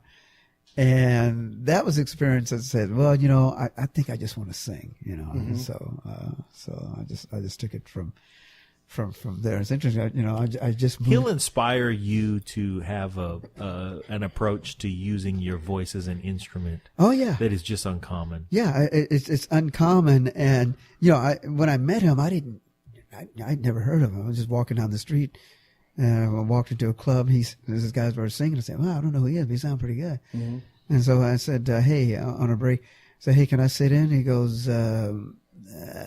and that was the experience that said, "Well, you know, I think I just want to sing." You know, and so I just took it from there. It's interesting. You know, I just moved. He'll inspire you to have an approach to using your voice as an instrument Oh yeah, that is just uncommon. yeah. It's uncommon, and you know, when I met him, I'd never heard of him. I was just walking down the street. I walked into a club. These guys were singing. I said, "Well, I don't know who he is, but he sounds pretty good." Mm-hmm. And so I said, "Hey, on a break." I said, "Hey, can I sit in?" He goes, "I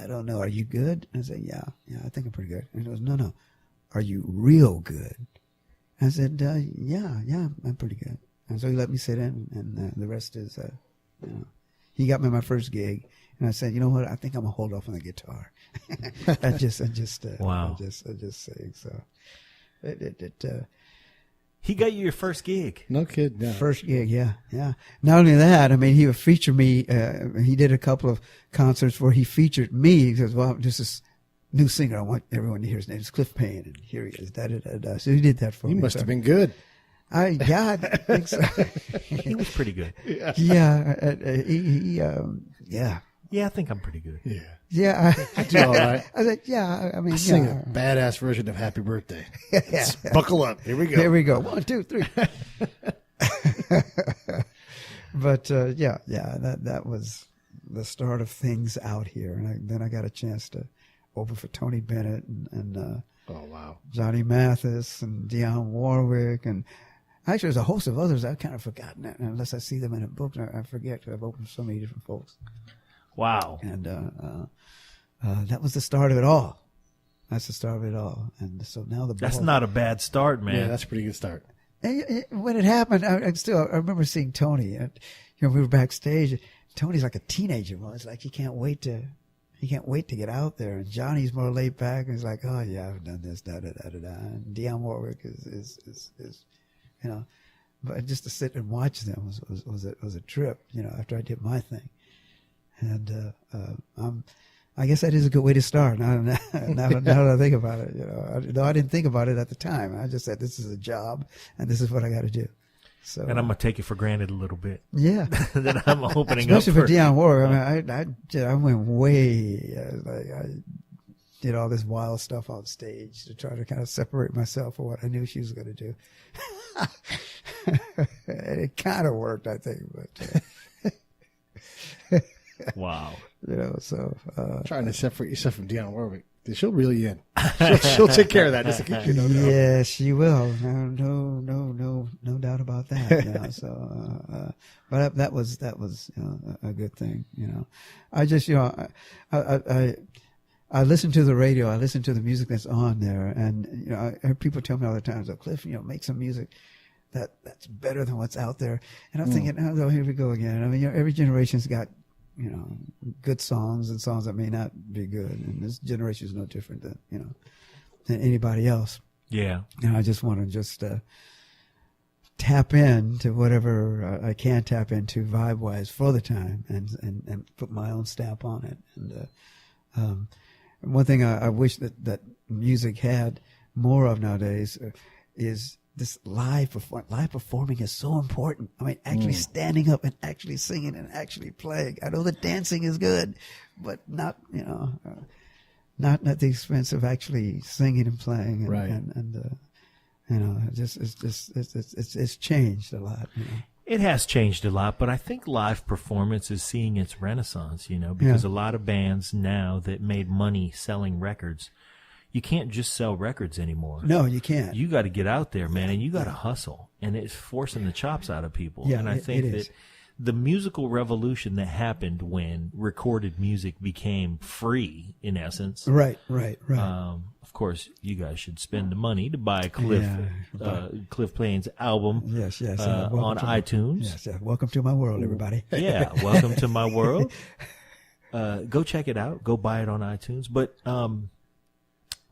don't know. Are you good?" I said, "Yeah, I think I'm pretty good." And he goes, "No. Are you real good?" I said, "Yeah, I'm pretty good." And so he let me sit in, and the rest is, you know, he got me my first gig, and I said, "You know what? I think I'm gonna hold off on the guitar." I just Wow. I just sing. So He got you your first gig. No kid. No. first gig, yeah. Not only that, I mean, he would feature me. He did a couple of concerts where he featured me. He says, "Well, this is new singer. I want everyone to hear his name. It's Clif Payne, and here he is." So he did that for me. He must So have been good. I think so. He was pretty good. Yeah, I think I'm pretty good. Yeah. I do all right. I said, "Yeah." I mean, I sing yeah. a badass version of Happy Birthday. Buckle up. Here we go. Here we go. 1, 2, 3. But that was the start of things out here, and then I got a chance to open for Tony Bennett and Oh, wow. Johnny Mathis and Dionne Warwick, and actually there's a host of others I've kind of forgotten it, unless I see them in a book. I forget because I've opened for so many different folks, Wow. and that was the start of it all. That's the start of it all, and so now That's not a bad start, man. Yeah, that's a pretty good start. And when it happened, I remember seeing Tony. And, you know, we were backstage. Tony's like a teenager. Well, it's like he can't wait to get out there. And Johnny's more laid back. And he's like, "Oh yeah, I've done this, da da da da da." And Dionne Warwick is you know, but just to sit and watch them was a trip. You know, after I did my thing, and I guess that is a good way to start. Now that I think about it, you know, though I didn't think about it at the time. I just said, this is a job, and this is what I got to do. So, And I'm gonna take it for granted a little bit yeah, that I'm opening especially up for Dionne Warwick. I mean, I went way, I did all this wild stuff on stage to try to kind of separate myself from what I knew she was going to do, and it kind of worked, I think. But Wow. you know, so Trying to separate yourself from Dionne Warwick. She'll reel you in. She'll take care of that. Just in case you don't know. yes, she will. No doubt about that. You know, so, but that was you know, a good thing. You know, I just, you know, I listen to the radio. I listen to the music that's on there, and you know, I hear people tell me all the time, "So Clif, you know, make some music that's better than what's out there." And I'm thinking, "Oh, here we go again." I mean, you know, every generation's got, you know, good songs and songs that may not be good, and this generation is no different than anybody else. Yeah. And I just want to tap into whatever I can tap into vibe wise for the time, and put my own stamp on it. And one thing I wish that music had more of nowadays is this live performing is so important. I mean, actually standing up and actually singing and actually playing. I know the dancing is good, but not, you know, not at the expense of actually singing and playing. And, Right. And you know, it's changed a lot. You know? It has changed a lot, but I think live performance is seeing its renaissance, you know, because a lot of bands now that made money selling records, you can't just sell records anymore. No, you can't. You got to get out there, man, and you got to hustle, and it's forcing the chops out of people. Yeah, and I think it that is. the musical revolution that happened when recorded music became free, in essence. Right. Of course, you guys should spend the money to buy Clif Payne's album. Yes. On iTunes. Yes. Welcome to my world, everybody. Yeah, welcome to my world. Go check it out. Go buy it on iTunes. But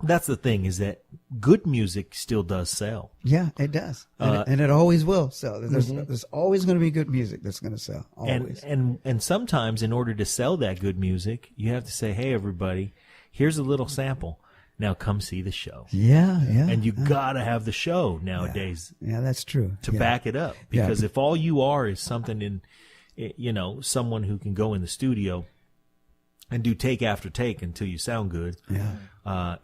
that's the thing, is that good music still does sell. Yeah, it does, and it always will sell. There's always going to be good music that's going to sell. Always. And sometimes, in order to sell that good music, you have to say, "Hey, everybody, here's a little sample. Now come see the show." Yeah. And you gotta have the show nowadays. Yeah, that's true. To back it up, because if all you are is something someone who can go in the studio and do take after take until you sound good. Yeah.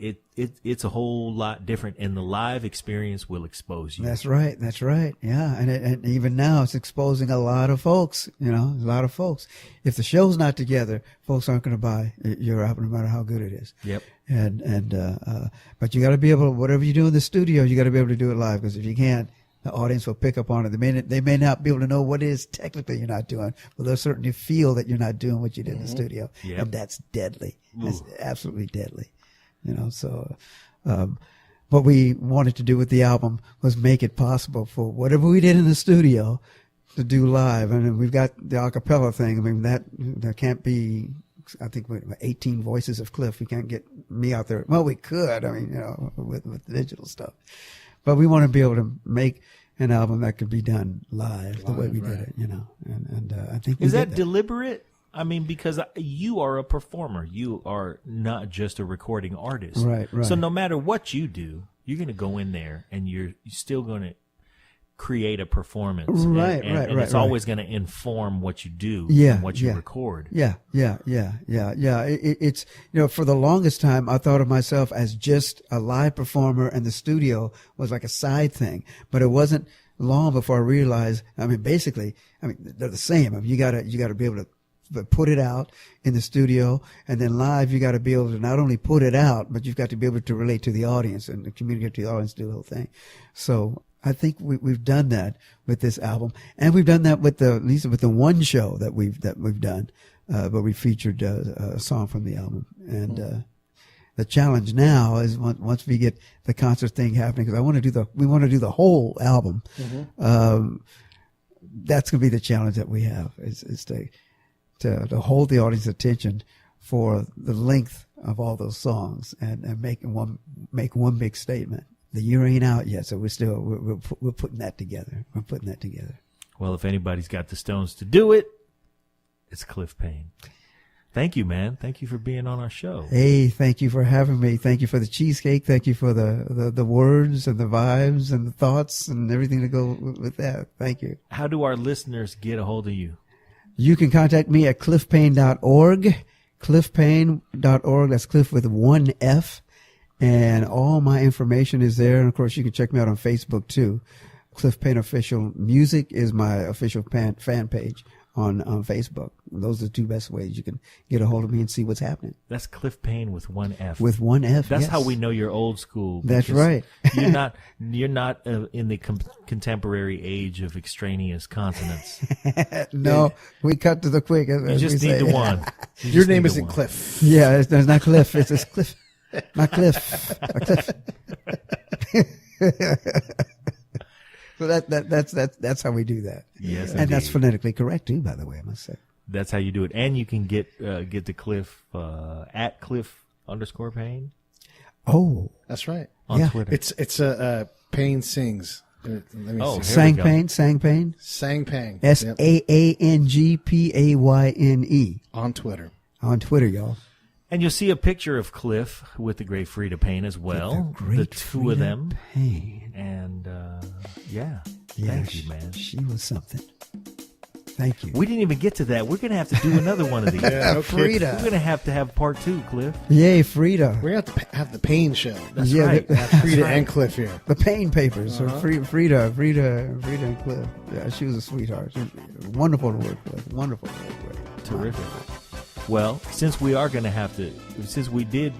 It's a whole lot different, and the live experience will expose you. That's right. Yeah, and even now it's exposing a lot of folks. A lot of folks. If the show's not together, folks aren't going to buy your album, no matter how good it is. Yep. But you got to be able, whatever you do in the studio, you got to be able to do it live, because if you can't, the audience will pick up on it. They may not be able to know what it is technically you're not doing, but they'll certainly feel that you're not doing what you did in the studio. Yep. And that's deadly. That's absolutely deadly. So what we wanted to do with the album was make it possible for whatever we did in the studio to do live. And we've got the a cappella thing. I mean, there can't be, I think, 18 voices of Clif. We can't get me out there. Well, we could, with digital stuff. But we want to be able to make an album that could be done live the way we did it, And I think is that deliberate? I mean, because you are a performer. You are not just a recording artist. Right. So no matter what you do, you're going to go in there and you're still going to create a performance. Right. And it's always going to inform what you do and what you record. Yeah. It's, for the longest time, I thought of myself as just a live performer, and the studio was like a side thing. But it wasn't long before I realized, basically, they're the same. You gotta be able to put it out in the studio, and then live you got to be able to not only put it out, but you've got to be able to relate to the audience and communicate to the audience, do the whole thing. So I think we've done that with this album, and we've done that with at least with the one show that we've done, but we featured a song from the album. And the challenge now is once we get the concert thing happening, because we want to do the whole album. That's going to be the challenge that we have is to hold the audience attention for the length of all those songs and make one big statement. The year ain't out yet, so we're putting that together. Well, if anybody's got the stones to do it, it's Clif Payne. Thank you, man. Thank you for being on our show. Hey, thank you for having me. Thank you for the cheesecake. Thank you for the words and the vibes and the thoughts and everything to go with that. Thank you. How do our listeners get a hold of you? You can contact me at clifpayne.org, clifpayne.org. That's Clif with one F. And all my information is there. And of course, you can check me out on Facebook too. Clif Payne Official Music is my official fan page on Facebook. Those are the two best ways you can get a hold of me and see what's happening. That's Clif Payne with one F. With one F. That's yes. how we know you're old school. That's right. You're not in the contemporary age of extraneous consonants. No, we cut to the quick. You just need the one. Your name isn't Clif. Yeah, it's not Clif. It's just Clif. My Clif. My Clif. So that's how we do that. Yes, and indeed. that's phonetically correct too, by the way, I must say. That's how you do it. And you can get to Clif at Clif_Payne. Oh, that's right. On Twitter. It's Payne Sings. Let me see. Sang Payne. Sang Payne. SAANGPAYNE. On Twitter. On Twitter, y'all. And you'll see a picture of Clif with the great Frida Payne as well. The two of them. Payne. And yeah, thank you, man. She was something. Thank you. We didn't even get to that. We're going to have to do another one of these. Frida. We're going to have part 2, Clif. Yay, Frida. We're going to have to have the Payne show. That's right. Frida and Clif here. The Payne Papers. Frida and Clif. Yeah, she was a sweetheart. She was wonderful to work with. Terrific. Well, since we are going to have to, since we did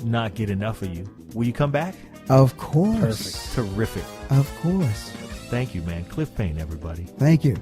not get enough of you, will you come back? Of course. Perfect. Terrific. Of course. Thank you, man. Clif Payne, everybody. Thank you.